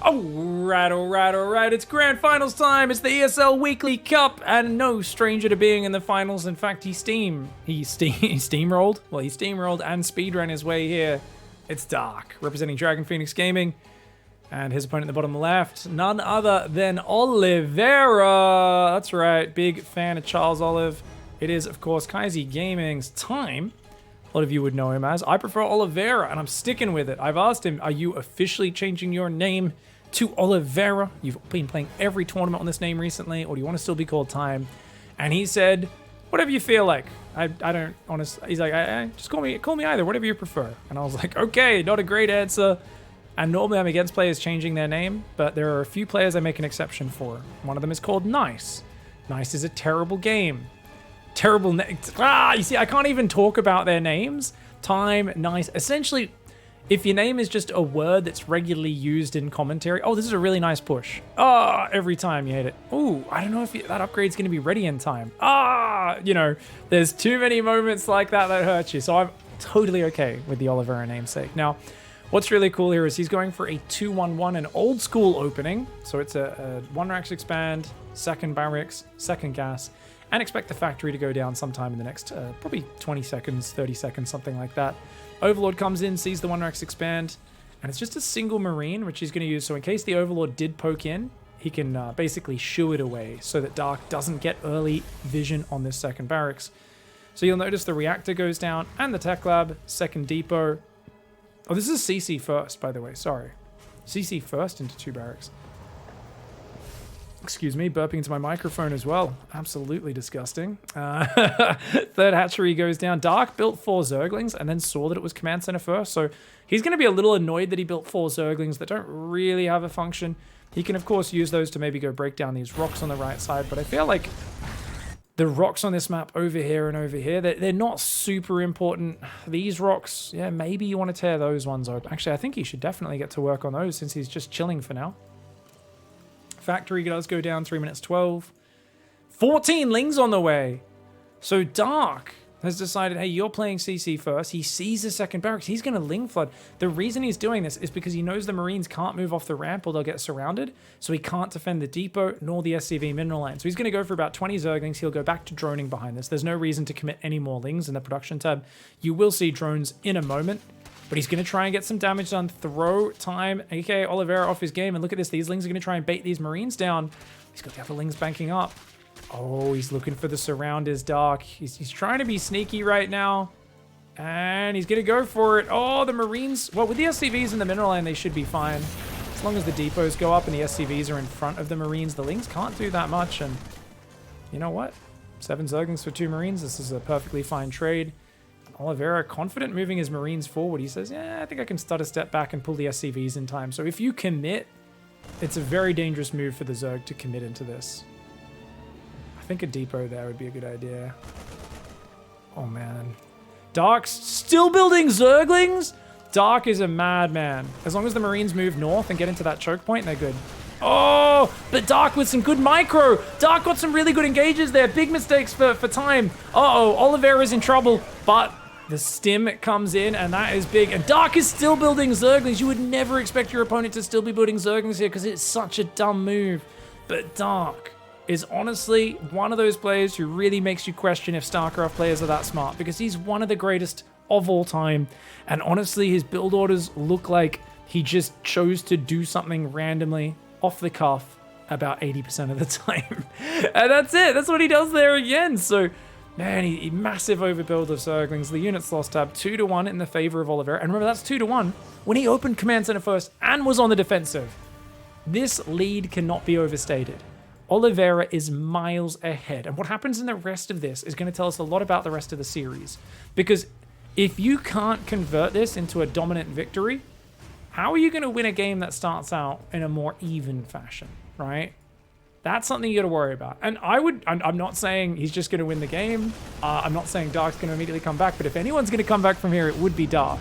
Alright, it's grand finals time. It's the ESL Weekly Cup, and no stranger to being in the finals. In fact, he steamrolled. Well, he steamrolled and speedran his way here. It's Dark, representing Dragon Phoenix Gaming, and his opponent in the bottom left, none other than Oliveira. That's right, big fan of Charles Olive. It is, of course, Kaizi Gaming's time. A lot of you would know him as. I prefer Oliveira, and I'm sticking with it. I've asked him, are you officially changing your name to Oliveira? You've been playing every tournament on this name recently, or do you want to still be called Time? And he said, whatever you feel like. I don't honestly. He's like, just call me either, whatever you prefer. And I was like, okay, not a great answer. And normally I'm against players changing their name, but there are a few players I make an exception for. One of them is called Nice. Nice is a terrible game. Terrible name. You see, I can't even talk about their names. Time, Nice. Essentially, if your name is just a word that's regularly used in commentary. Oh, this is a really nice push. Every time you hit it. Ooh, I don't know if that upgrade's going to be ready in time. You know, there's too many moments like that hurt you. So I'm totally okay with the Oliveira namesake. Now, what's really cool here is he's going for a 2-1-1, an old school opening. So it's a 1 Rax expand, 2nd barracks, 2nd gas, and expect the factory to go down sometime in the next probably 20 seconds, 30 seconds, something like that. Overlord comes in, sees the 1 Rax expand, and it's just a single Marine, which he's going to use. So in case the Overlord did poke in, he can basically shoo it away so that Dark doesn't get early vision on this 2nd barracks. So you'll notice the reactor goes down and the tech lab, 2nd depot. Oh, this is CC first, by the way. Sorry. CC first into 2 barracks. Excuse me, burping into my microphone as well. Absolutely disgusting. 3rd hatchery goes down. Dark built 4 Zerglings and then saw that it was command center first. So he's going to be a little annoyed that he built 4 Zerglings that don't really have a function. He can, of course, use those to maybe go break down these rocks on the right side. But I feel like the rocks on this map over here and over here, they're not super important. These rocks, yeah, maybe you want to tear those ones open. Actually, I think he should definitely get to work on those since he's just chilling for now. Factory does go down 3 minutes 12. 14 Lings on the way. So Dark has decided, hey, you're playing CC first. He sees the 2nd barracks. He's going to Ling flood. The reason he's doing this is because he knows the Marines can't move off the ramp or they'll get surrounded. So he can't defend the depot nor the SCV mineral line. So he's going to go for about 20 Zerglings. He'll go back to droning behind this. There's no reason to commit any more Lings in the production tab. You will see drones in a moment. But he's going to try and get some damage done. Throw Time, aka Oliveira, off his game. And look at this. These Lings are going to try and bait these Marines down. He's got the other Lings banking up. Oh, he's looking for the surrounders, Dark. He's trying to be sneaky right now. And he's going to go for it. Oh, the Marines. Well, with the SCVs in the mineral line, they should be fine. As long as the depots go up and the SCVs are in front of the Marines, the Lings can't do that much. And you know what? 7 Zerglings for 2 Marines. This is a perfectly fine trade. Oliveira, confident moving his Marines forward. He says, yeah, I think I can start a step back and pull the SCVs in time. So if you commit, it's a very dangerous move for the Zerg to commit into this. I think a depot there would be a good idea. Oh, man. Dark's still building Zerglings? Dark is a madman. As long as the Marines move north and get into that choke point, they're good. Oh, but Dark with some good micro. Dark got some really good engages there. Big mistakes for Time. Uh-oh, Oliveira's in trouble, but the stim comes in, and that is big. And Dark is still building Zerglings. You would never expect your opponent to still be building Zerglings here because it's such a dumb move. But Dark is honestly one of those players who really makes you question if StarCraft players are that smart, because he's one of the greatest of all time. And honestly, his build orders look like he just chose to do something randomly off the cuff about 80% of the time. And that's it. That's what he does there again. So, man, he massive overbuild of Zerglings. The units lost tab 2-1 in the favor of Oliveira. And remember, that's 2-1 when he opened command center first and was on the defensive. This lead cannot be overstated. Oliveira is miles ahead. And what happens in the rest of this is going to tell us a lot about the rest of the series. Because if you can't convert this into a dominant victory, how are you going to win a game that starts out in a more even fashion, right? That's something you got to worry about. And I'm not saying he's just going to win the game. I'm not saying Dark's going to immediately come back, but if anyone's going to come back from here, it would be Dark.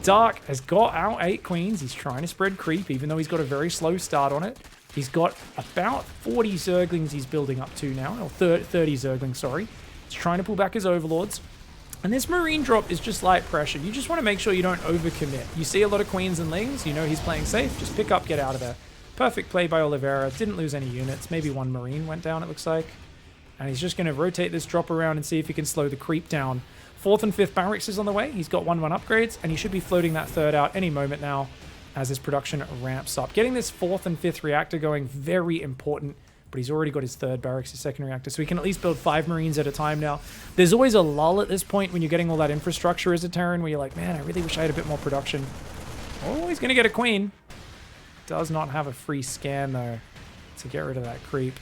Dark has got out 8 queens. He's trying to spread creep, even though he's got a very slow start on it. He's got about 40 Zerglings he's building up to now, or 30 Zerglings, sorry. He's trying to pull back his overlords. And this Marine drop is just light pressure. You just want to make sure you don't overcommit. You see a lot of queens and lings, you know he's playing safe, just pick up, get out of there. Perfect play by Oliveira. Didn't lose any units. Maybe one Marine went down, it looks like. And he's just going to rotate this drop around and see if he can slow the creep down. 4th and 5th barracks is on the way. He's got 1-1 upgrades, and he should be floating that 3rd out any moment now as his production ramps up. Getting this 4th and 5th reactor going, very important, but he's already got his 3rd barracks, his 2nd reactor, so he can at least build 5 Marines at a time now. There's always a lull at this point when you're getting all that infrastructure as a Terran, where you're like, man, I really wish I had a bit more production. Oh, he's going to get a Queen. Does not have a free scan, though, to get rid of that creep.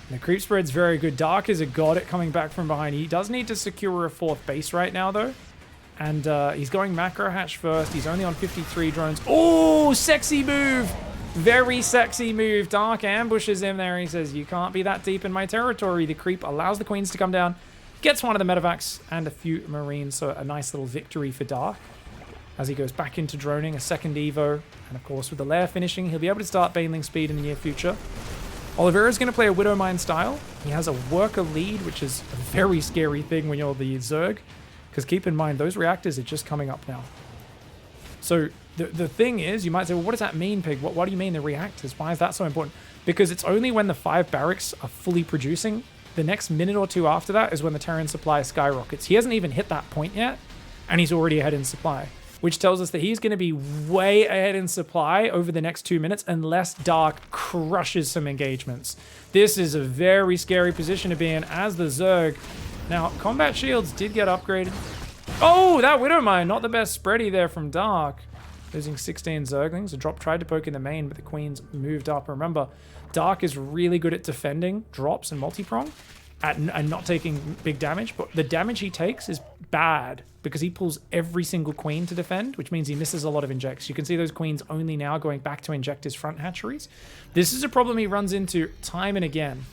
And the creep spread's very good. Dark is a god at coming back from behind. He does need to secure a 4th base right now, though. And he's going macro hatch first. He's only on 53 drones. Oh, sexy move. Very sexy move. Dark ambushes him there. He says, you can't be that deep in my territory. The creep allows the queens to come down. Gets one of the medevacs and a few Marines. So a nice little victory for Dark. As he goes back into droning, a 2nd Evo. And of course, with the lair finishing, he'll be able to start baneling speed in the near future. Oliveira's going to play a Widowmine style. He has a worker lead, which is a very scary thing when you're the Zerg. Because keep in mind, those reactors are just coming up now. So the thing is, you might say, well, what does that mean, Pig? What do you mean the reactors? Why is that so important? Because it's only when the 5 barracks are fully producing, the next minute or two after that is when the Terran supply skyrockets. He hasn't even hit that point yet, and he's already ahead in supply. Which tells us that he's going to be way ahead in supply over the next 2 minutes unless Dark crushes some engagements. This is a very scary position to be in as the Zerg. Now, combat shields did get upgraded. Oh, that Widowmine, not the best spready there from Dark. Losing 16 Zerglings. The drop tried to poke in the main, but the queens moved up. Remember, Dark is really good at defending drops and multi-prong and not taking big damage, but the damage he takes is bad because he pulls every single queen to defend, which means he misses a lot of injects. You can see those queens only now going back to inject his front hatcheries. This is a problem he runs into time and again.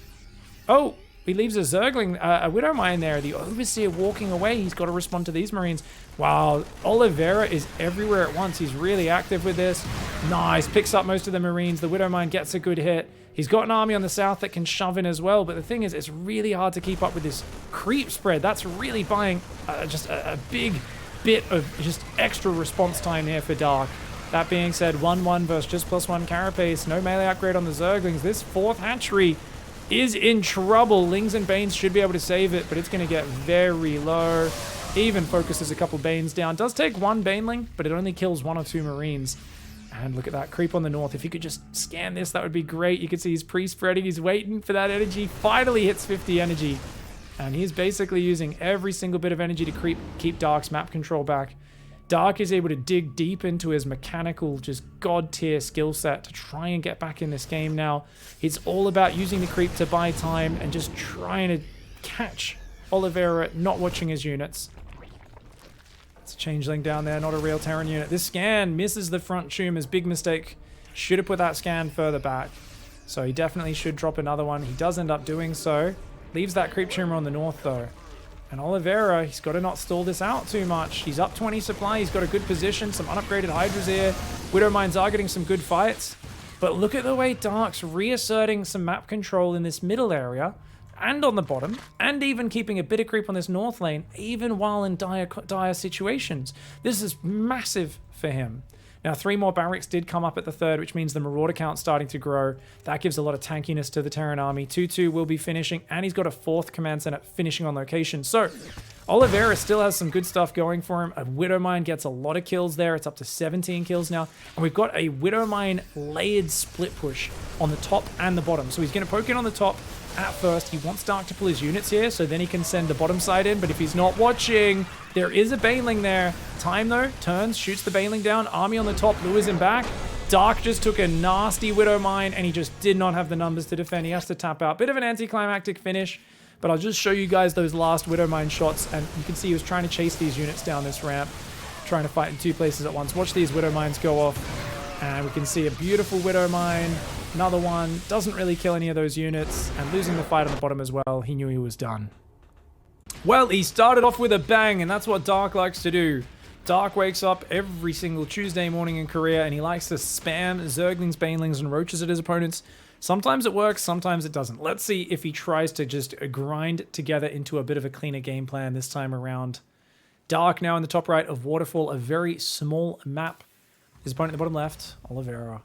Oh, he leaves a Zergling, a Widowmine there. The Overseer walking away. He's got to respond to these Marines. Wow, Oliveira is everywhere at once. He's really active with this. Nice, picks up most of the Marines. The Widowmine gets a good hit. He's got an army on the south that can shove in as well, but the thing is, it's really hard to keep up with this creep spread. That's really buying just a big bit of just extra response time here for Dark. That being said, 1-1 versus just +1 carapace. No melee upgrade on the Zerglings. This 4th hatchery is in trouble. Lings and Banes should be able to save it, but it's going to get very low. Even focuses a couple Banes down. Does take 1 Baneling, but it only kills 1 or 2 Marines. And look at that creep on the north. If you could just scan this, that would be great. You can see he's pre-spreading. He's waiting for that energy. Finally hits 50 energy. And he's basically using every single bit of energy to keep Dark's map control back. Dark is able to dig deep into his mechanical, just god-tier skill set to try and get back in this game now. It's all about using the creep to buy time and just trying to catch Oliveira not watching his units. It's a changeling down there, not a real Terran unit. This scan misses the front tumors. Big mistake. Should have put that scan further back. So he definitely should drop another one. He does end up doing so. Leaves that creep tumor on the north, though. And Oliveira, he's got to not stall this out too much. He's up 20 supply. He's got a good position. Some unupgraded Hydras here. Widowmines are getting some good fights. But look at the way Dark's reasserting some map control in this middle area and on the bottom, and even keeping a bit of creep on this north lane, even while in dire situations. This is massive for him. Now, 3 more barracks did come up at the 3rd, which means the Marauder count's starting to grow. That gives a lot of tankiness to the Terran army. 2-2 will be finishing, and he's got a 4th command center finishing on location. So, Oliveira still has some good stuff going for him. A Widowmine gets a lot of kills there. It's up to 17 kills now. And we've got a Widowmine layered split push on the top and the bottom. So he's going to poke in on the top at first. He wants Dark to pull his units here, so then he can send the bottom side in. But if he's not watching, there is a Baneling there. Time, though, turns, shoots the Baneling down. Army on the top, lures him back. Dark just took a nasty Widowmine, and he just did not have the numbers to defend. He has to tap out. Bit of an anticlimactic finish. But I'll just show you guys those last Widowmine shots, and you can see he was trying to chase these units down this ramp, trying to fight in 2 places at once. Watch these Widowmines go off, and we can see a beautiful Widowmine. Another one, doesn't really kill any of those units, and losing the fight on the bottom as well. He knew he was done. Well, he started off with a bang, and that's what Dark likes to do. Dark wakes up every single Tuesday morning in Korea, and he likes to spam Zerglings, Banelings, and Roaches at his opponents. Sometimes it works, sometimes it doesn't. Let's see if he tries to just grind together into a bit of a cleaner game plan this time around. Dark now in the top right of Waterfall, a very small map. His opponent in the bottom left, Oliveira.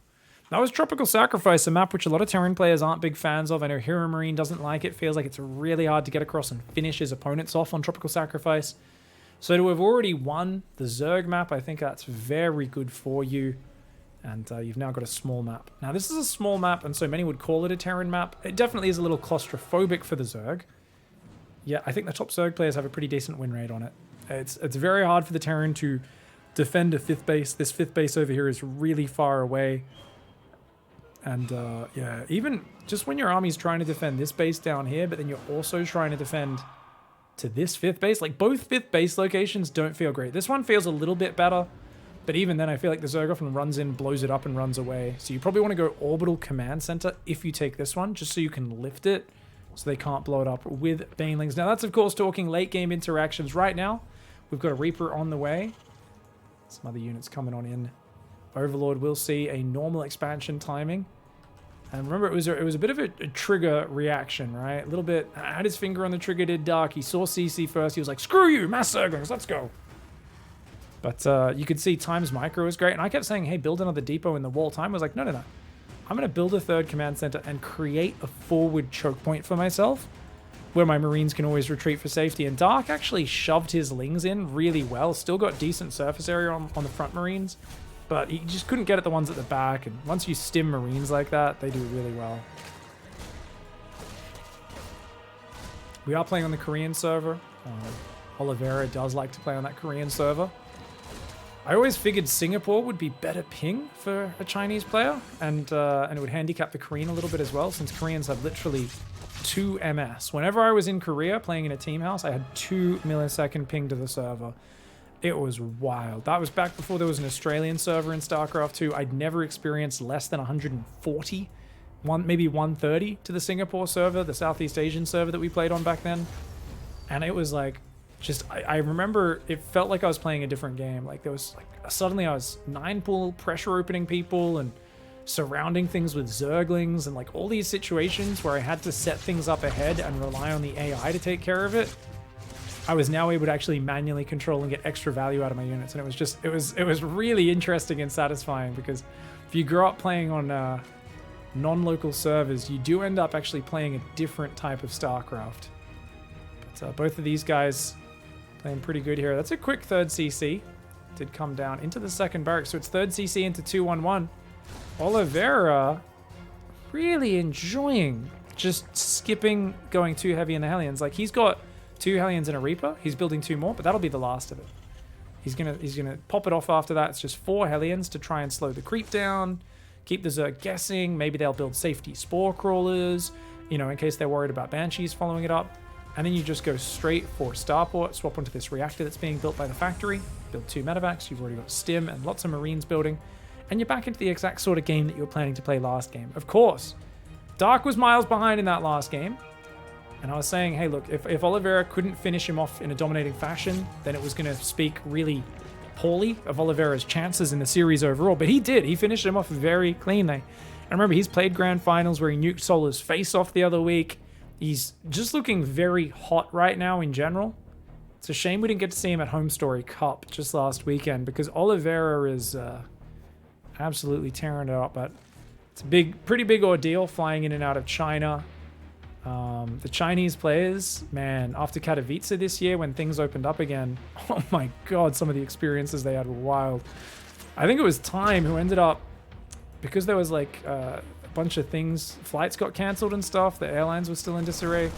That was Tropical Sacrifice, a map which a lot of Terran players aren't big fans of. I know Hero Marine doesn't like it, feels like it's really hard to get across and finish his opponents off on Tropical Sacrifice. So to have already won the Zerg map, I think that's very good for you. And you've now got a small map. Now this is a small map, and so many would call it a Terran map. It definitely is a little claustrophobic for the Zerg. Yeah, I think the top Zerg players have a pretty decent win rate on it. It's very hard for the Terran to defend a 5th base. This 5th base over here is really far away. And yeah, even just when your army's trying to defend this base down here, but then you're also trying to defend to this 5th base, like both 5th base locations don't feel great. This one feels a little bit better, but even then I feel like the Zerg often runs in, blows it up, and runs away. So you probably want to go Orbital Command Center if you take this one, just so you can lift it, so they can't blow it up with Banelings. Now that's of course talking late game interactions. Right now, we've got a Reaper on the way. Some other units coming on in. Overlord will see a normal expansion timing. And remember, it was a bit of a trigger reaction, right? A little bit, had his finger on the trigger, did Dark. He saw CC first. He was like, screw you, mass Zerglings, let's go. But you could see Times Micro was great. And I kept saying, hey, build another depot in the wall. Time was like, no. I'm going to build a 3rd command center and create a forward choke point for myself where my Marines can always retreat for safety. And Dark actually shoved his Lings in really well. Still got decent surface area on the front Marines. But he just couldn't get at the ones at the back. And once you stim Marines like that, they do really well. We are playing on the Korean server. Oliveira does like to play on that Korean server. I always figured Singapore would be better ping for a Chinese player. And it would handicap the Korean a little bit as well, since Koreans have literally 2 MS. Whenever I was in Korea playing in a team house, I had 2 millisecond ping to the server. It was wild. That was back before there was an Australian server in StarCraft 2. I'd never experienced less than 140, maybe 130 to the Singapore server, the Southeast Asian server that we played on back then. And it was like, I remember it felt like I was playing a different game. Like there was like, suddenly I was 9-pool pressure opening people and surrounding things with Zerglings and like all these situations where I had to set things up ahead and rely on the AI to take care of it. I was now able to actually manually control and get extra value out of my units, and it was really interesting and satisfying, because if you grow up playing on non-local servers, you do end up actually playing a different type of StarCraft. But both of these guys playing pretty good here. That's a quick 3rd CC. Did come down into the 2nd barracks, so it's 3rd CC into 2-1-1. Oliveira really enjoying just skipping going too heavy in the Hellions. Like he's got 2 Hellions and a Reaper. He's building 2 more, but that'll be the last of it. He's gonna pop it off after that. It's just 4 Hellions to try and slow the creep down, keep the Zerg guessing. Maybe they'll build safety Spore Crawlers, you know, in case they're worried about Banshees following it up. And then you just go straight for Starport, swap onto this reactor that's being built by the factory, build 2 medevacs. You've already got Stim and lots of Marines building, and you're back into the exact sort of game that you were planning to play last game. Of course, Dark was miles behind in that last game. And I was saying, hey, look, if Oliveira couldn't finish him off in a dominating fashion, then it was going to speak really poorly of Oliveira's chances in the series overall. But he did. He finished him off very cleanly. And remember, he's played Grand Finals where he nuked Solar's face off the other week. He's just looking very hot right now in general. It's a shame we didn't get to see him at Home Story Cup just last weekend, because Oliveira is absolutely tearing it up. But it's a pretty big ordeal flying in and out of China. The Chinese players, man, after Katowice this year when things opened up again, oh my god, some of the experiences they had were wild. I think it was Time who ended up, because there was like a bunch of things, flights got cancelled and stuff, the airlines were still in disarray.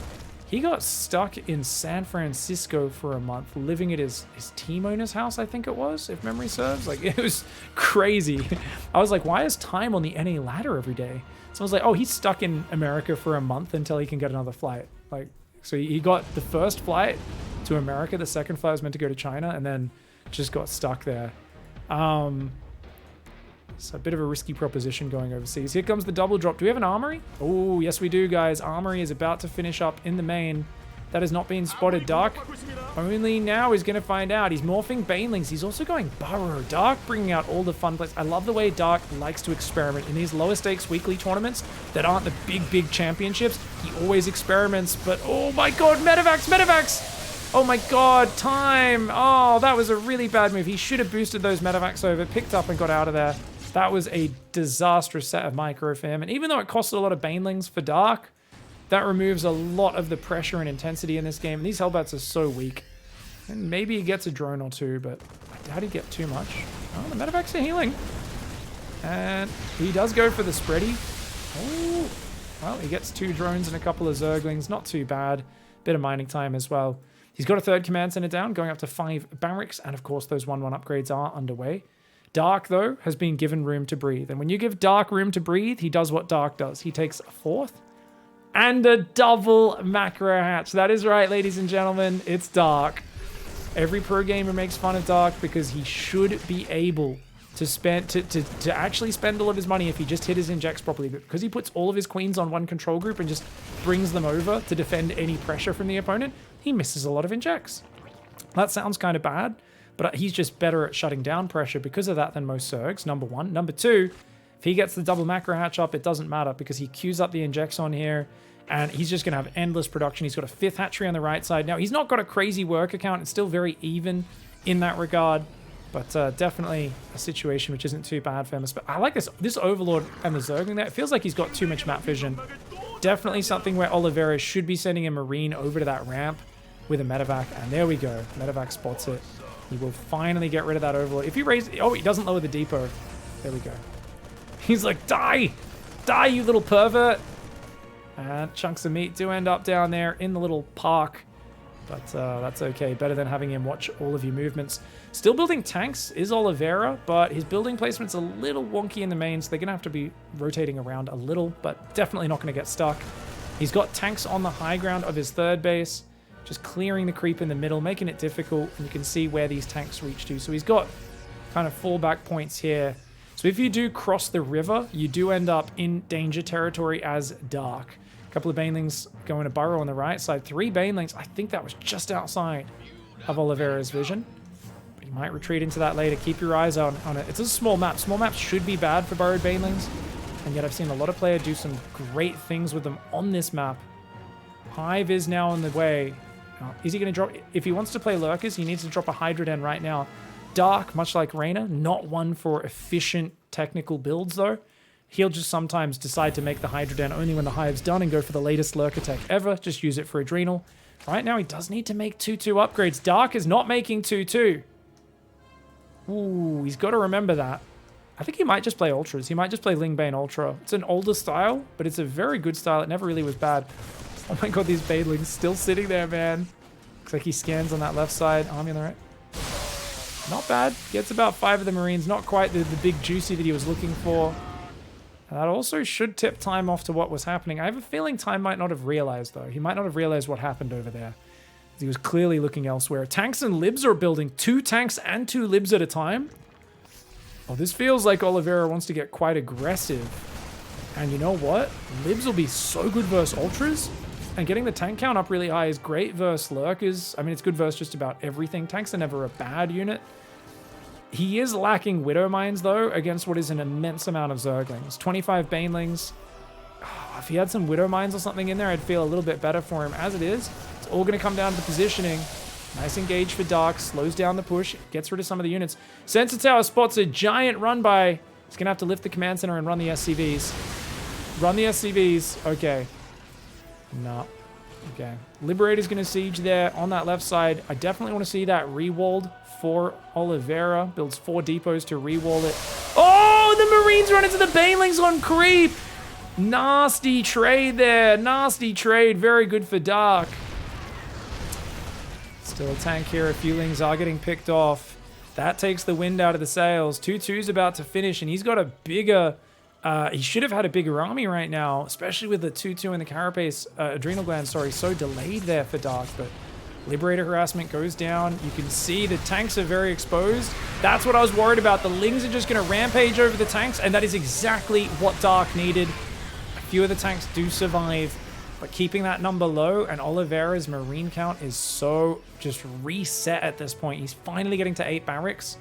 He got stuck in San Francisco for a month, living at his team owner's house, I think it was, if memory serves. Like, it was crazy. I was like, why is Time on the NA ladder every day? So I was like, oh, he's stuck in America for a month until he can get another flight. Like, so he got the first flight to America, the second flight was meant to go to China, and then just got stuck there. It's a bit of a risky proposition going overseas. Here comes the double drop. Do we have an armory? Oh, yes we do, guys. Armory is about to finish up in the main. That has not been spotted. Dark only now is going to find out. He's morphing Banelings. He's also going Burrow. Dark bringing out all the fun plays. I love the way Dark likes to experiment in these lower stakes weekly tournaments that aren't the big championships. He always experiments, but oh my god, medevacs! Oh my god, Time! Oh, that was a really bad move. He should have boosted those medevacs over, picked up and got out of there. That was a disastrous set of micro for him. And even though it costed a lot of banelings for Dark, that removes a lot of the pressure and intensity in this game. And these Hellbats are so weak. And maybe he gets a drone or two, but I doubt he'd get too much. Oh, the medevacs are healing. And he does go for the spready. Oh, well, he gets 2 drones and a couple of Zerglings. Not too bad. Bit of mining time as well. He's got a 3rd command center down, going up to 5 barracks. And of course, those 1-1 upgrades are underway. Dark, though, has been given room to breathe. And when you give Dark room to breathe, he does what Dark does. He takes a 4th and a double macro hatch. That is right, ladies and gentlemen. It's Dark. Every pro gamer makes fun of Dark because he should be able to spend to actually spend all of his money if he just hit his injects properly. But because he puts all of his queens on one control group and just brings them over to defend any pressure from the opponent, he misses a lot of injects. That sounds kind of bad, but he's just better at shutting down pressure because of that than most Zergs, number 1. Number 2, if he gets the double macro hatch up, it doesn't matter because he queues up the injects on here and he's just going to have endless production. He's got a 5th hatchery on the right side. Now, he's not got a crazy worker count. It's still very even in that regard, but definitely a situation which isn't too bad for him. But I like this Overlord and the Zergling there. It feels like he's got too much map vision. Definitely something where Oliveira should be sending a Marine over to that ramp with a medevac, and there we go. Medevac spots it. He will finally get rid of that Overlord. If he raises... Oh, he doesn't lower the depot. There we go. He's like, die! Die, you little pervert! And chunks of meat do end up down there in the little park. But that's okay. Better than having him watch all of your movements. Still building tanks is Oliveira, but his building placement's a little wonky in the main, so they're going to have to be rotating around a little, but definitely not going to get stuck. He's got tanks on the high ground of his 3rd base, just clearing the creep in the middle, making it difficult, and you can see where these tanks reach to. So he's got kind of fallback points here. So if you do cross the river, you do end up in danger territory as Dark. A couple of Banelings going to burrow on the right side. 3 Banelings. I think that was just outside of Oliveira's vision. But he might retreat into that later. Keep your eyes on it. It's a small map. Small maps should be bad for burrowed Banelings. And yet I've seen a lot of players do some great things with them on this map. Hive is now on the way. Now, is he going to drop... If he wants to play Lurkers, he needs to drop a Hydra Den right now. Dark, much like Reyna, not one for efficient technical builds, though. He'll just sometimes decide to make the Hydra Den only when the Hive's done and go for the latest Lurker tech ever. Just use it for Adrenal. Right now, he does need to make 2-2 upgrades. Dark is not making 2-2. Ooh, he's got to remember that. I think he might just play Ultras. He might just play Lingbane Ultra. It's an older style, but it's a very good style. It never really was bad. Oh my god, these Banelings still sitting there, man. Looks like he scans on that left side. Army on the right. Not bad. Gets about 5 of the Marines. Not quite the big juicy that he was looking for. And that also should tip Time off to what was happening. I have a feeling Time might not have realized, though. He might not have realized what happened over there. He was clearly looking elsewhere. Tanks and Libs are building 2 tanks and 2 Libs at a time. Oh, this feels like Oliveira wants to get quite aggressive. And you know what? Libs will be so good versus Ultras. And getting the tank count up really high is great versus Lurkers. I mean, it's good versus just about everything. Tanks are never a bad unit. He is lacking Widow Mines, though, against what is an immense amount of Zerglings. 25 Banelings. Oh, if he had some Widow Mines or something in there, I'd feel a little bit better for him. As it is, it's all going to come down to positioning. Nice engage for Dark. Slows down the push. Gets rid of some of the units. Sensor Tower spots a giant run by. He's going to have to lift the command center and run the SCVs. Run the SCVs. Okay. No. Okay. Liberator's going to siege there on that left side. I definitely want to see that rewalled for Oliveira. Builds 4 depots to rewall it. Oh, the Marines run into the Banelings on creep. Nasty trade there. Nasty trade. Very good for Dark. Still a tank here. A few Lings are getting picked off. That takes the wind out of the sails. 2-2's about to finish, and he's got a bigger... he should have had a bigger army right now, especially with the 2-2 and the Carapace, Adrenal Gland, sorry, so delayed there for Dark, but Liberator harassment goes down. You can see the tanks are very exposed. That's what I was worried about. The Lings are just going to rampage over the tanks, and that is exactly what Dark needed. A few of the tanks do survive, but keeping that number low, and Oliveira's Marine count is so just reset at this point. He's finally getting to 8 barracks.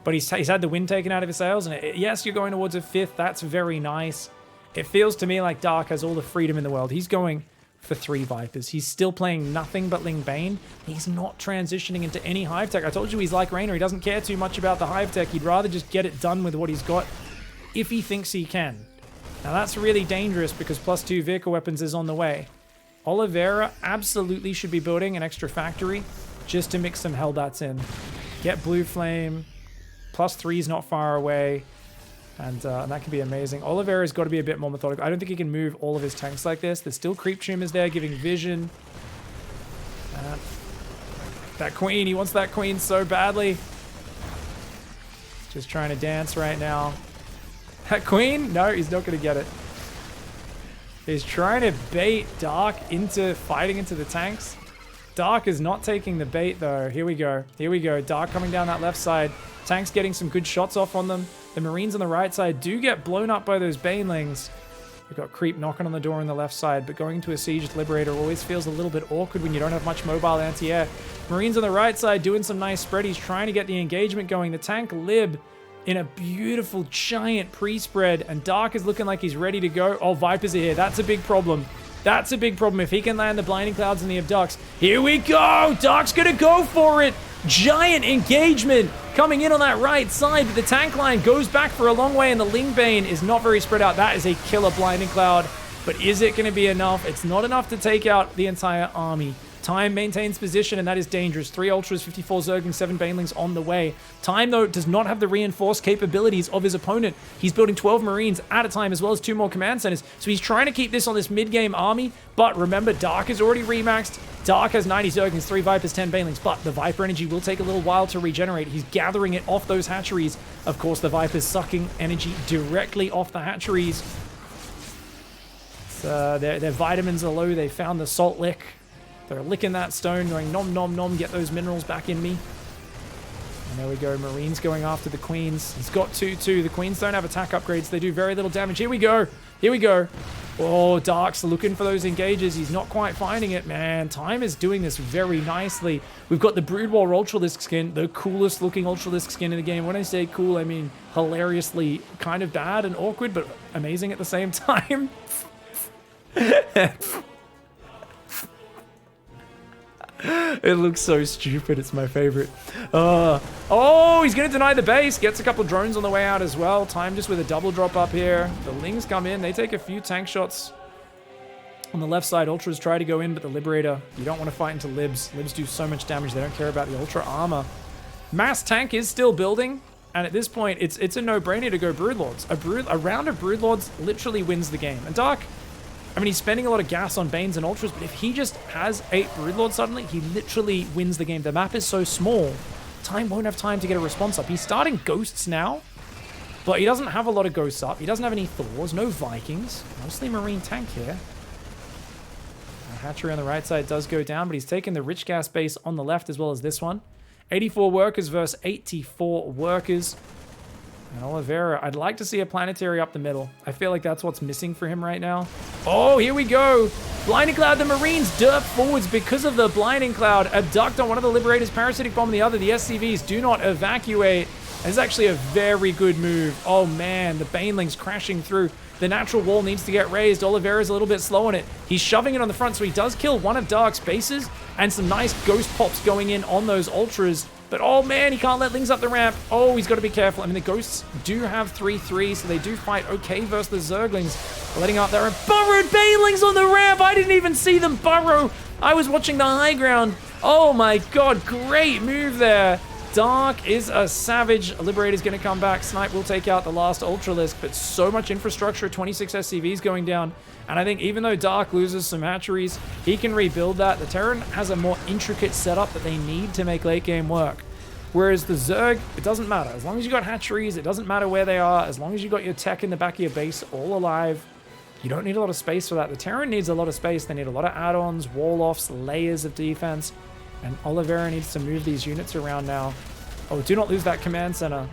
But he's had the wind taken out of his sails, and yes, you're going towards a 5th. That's very nice. It feels to me like Dark has all the freedom in the world. He's going for 3 Vipers. He's still playing nothing but Lingbane. He's not transitioning into any Hive Tech. I told you he's like Reyna. He doesn't care too much about the Hive Tech. He'd rather just get it done with what he's got. if he thinks he can. Now that's really dangerous because +2 vehicle weapons is on the way. Oliveira absolutely should be building an extra factory just to mix some Hellbats in. Get Blue Flame, +3 is not far away, and that could be amazing. Oliveira's got to be a bit more methodical. I don't think he can move all of his tanks like this. There's still Creep Tumors there giving vision. That queen, he wants that queen so badly. Just trying to dance right now. That queen? No, he's not going to get it. He's trying to bait Dark into fighting into the tanks. Dark is not taking the bait though. Here we go. Here we go. Dark coming down that left side. Tanks getting some good shots off on them. The Marines on the right side do get blown up by those Banelings. We've got Creep knocking on the door on the left side, but going to a Siege Liberator always feels a little bit awkward when you don't have much mobile anti-air. Marines on the right side doing some nice spreadies, trying to get the engagement going. The tank Lib in a beautiful giant pre-spread, and Dark is looking like he's ready to go. Oh, Vipers are here. That's a big problem. That's a big problem. If he can land the Blinding Clouds and the Abducts. Here we go! Dark's gonna go for it! Giant engagement coming in on that right side, but the tank line goes back for a long way, and the Lingbane is not very spread out. That is a killer Blinding Cloud, but is it going to be enough? It's not enough to take out the entire army. Time maintains position, and that is dangerous. 3 Ultras, 54 Zerglings, 7 Banelings on the way. Time, though, does not have the reinforced capabilities of his opponent. He's building 12 Marines at a time, as well as 2 more command centers. So he's trying to keep this on this mid-game army, but remember, Dark is already remaxed. Dark has 90 Zerglings, 3 Vipers, 10 Banelings, but the Viper energy will take a little while to regenerate. He's gathering it off those hatcheries. Of course, the Vipers sucking energy directly off the hatcheries. Their vitamins are low. They found the salt lick. They're licking that stone, going nom nom nom, get those minerals back in me. And there we go, Marines going after the Queens. He's got 2-2. The Queens don't have attack upgrades. They do very little damage. Here we go. Here we go. Oh, Dark's looking for those engages. He's not quite finding it, man. Time is doing this very nicely. We've got the Brood War Ultralisk skin, the coolest looking Ultralisk skin in the game. When I say cool, I mean hilariously kind of bad and awkward, but amazing at the same time. It looks so stupid. It's my favorite. Oh, he's going to deny the base. Gets a couple drones on the way out as well. Time just with a double drop up here. The Lings come in. They take a few tank shots. On the left side, Ultras try to go in, but the Liberator, you don't want to fight into Libs. Libs do so much damage. They don't care about the Ultra armor. Mass tank is still building. And at this point, it's a no-brainer to go Broodlords. A round of Broodlords literally wins the game. And Dark, I mean, he's spending a lot of gas on Banes and Ultras, but if he just has 8 Broodlords suddenly, he literally wins the game. The map is so small, Time won't have time to get a response up. He's starting Ghosts now, but he doesn't have a lot of Ghosts up. He doesn't have any Thors, no Vikings. Mostly Marine tank here. The hatchery on the right side does go down, but he's taken the Rich Gas base on the left as well as this one. 84 workers versus 84 workers. And Oliveira, I'd like to see a planetary up the middle. I feel like that's what's missing for him right now. Oh, here we go. Blinding Cloud, the Marines derp forwards because of the Blinding Cloud. Abduct on one of the Liberators, Parasitic Bomb on the other. The SCVs do not evacuate. It's actually a very good move. Oh man, the Banelings crashing through. The natural wall needs to get raised. Oliveira's a little bit slow on it. He's shoving it on the front, so he does kill one of Dark's bases. And some nice ghost pops going in on those Ultras. But oh man, he can't let Lings up the ramp. Oh, he's got to be careful. I mean, the Ghosts do have 3-3, so they do fight okay versus the Zerglings. Letting out there, burrowed Banelings on the ramp. I didn't even see them burrow. I was watching the high ground. Oh my god, great move there. Dark is a savage. Liberator's going to come back. Snipe will take out the last Ultralisk, but so much infrastructure, 26 SCVs going down. And I think even though Dark loses some hatcheries, he can rebuild that. The Terran has a more intricate setup that they need to make late game work. Whereas the Zerg, it doesn't matter. As long as you got hatcheries, it doesn't matter where they are. As long as you got your tech in the back of your base all alive, you don't need a lot of space for that. The Terran needs a lot of space. They need a lot of add-ons, wall-offs, layers of defense. And Oliveira needs to move these units around now. Oh, do not lose that command center.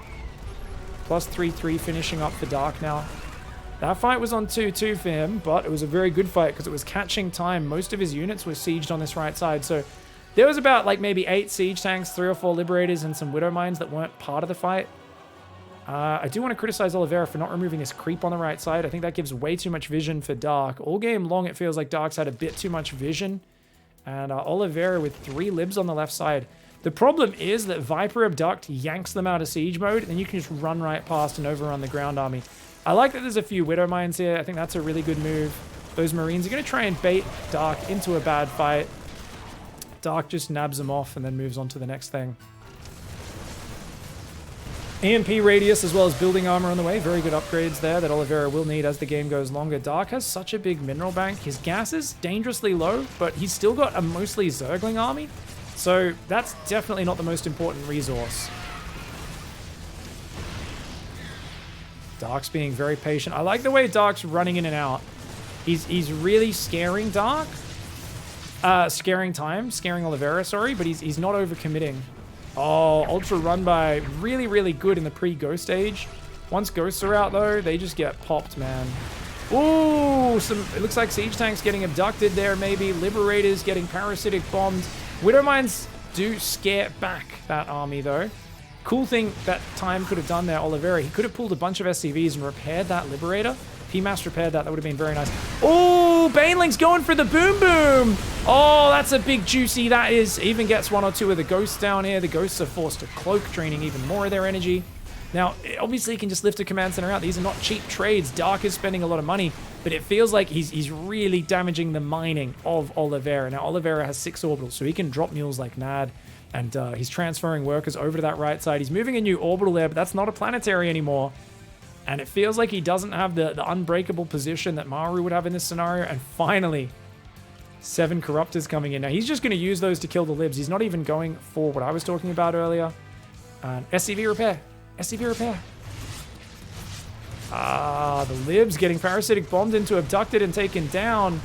Plus 3-3 finishing up for Dark now. That fight was on 2-2 for him, but it was a very good fight because it was catching time. Most of his units were sieged on this right side. So there was about like maybe 8 siege tanks, 3 or 4 Liberators, and some Widow Mines that weren't part of the fight. I do want to criticize Oliveira for not removing this creep on the right side. I think that gives way too much vision for Dark. All game long, it feels like Dark's had a bit too much vision. And Oliveira with 3 libs on the left side. The problem is that Viper Abduct yanks them out of siege mode, and then you can just run right past and overrun the ground army. I like that there's a few Widow Mines here. I think that's a really good move. Those Marines are going to try and bait Dark into a bad fight. Dark just nabs him off and then moves on to the next thing. EMP radius as well as building armor on the way. Very good upgrades there that Oliveira will need as the game goes longer. Dark has such a big mineral bank. His gas is dangerously low, but he's still got a mostly Zergling army. So that's definitely not the most important resource. Dark's being very patient. I like the way Dark's running in and out. He's really scaring Dark. Scaring Oliveira, sorry, but he's not overcommitting. Oh, Ultra run by really, really good in the pre-ghost age. Once ghosts are out, though, they just get popped, man. Ooh, it looks like siege tanks getting abducted there, maybe. Liberators getting parasitic bombed. Widow Mines do scare back that army, though. Cool thing that Time could have done there, Oliveira. He could have pulled a bunch of SCVs and repaired that Liberator. If he mass repaired that, that would have been very nice. Oh, Baneling's going for the boom boom. Oh, that's a big juicy. That is. Even gets one or two of the ghosts down here. The ghosts are forced to cloak, draining even more of their energy. Now, obviously, he can just lift a command center out. These are not cheap trades. Dark is spending a lot of money, but it feels like he's really damaging the mining of Oliveira. Now, Oliveira has 6 orbitals, so he can drop mules like mad, and he's transferring workers over to that right side. He's moving a new orbital there, but that's not a planetary anymore. And it feels like he doesn't have the unbreakable position that Maru would have in this scenario. And finally, 7 Corruptors coming in. Now, he's just going to use those to kill the Libs. He's not even going for what I was talking about earlier. SCV repair. SCV repair. The Libs getting parasitic bombed into, abducted, and taken down.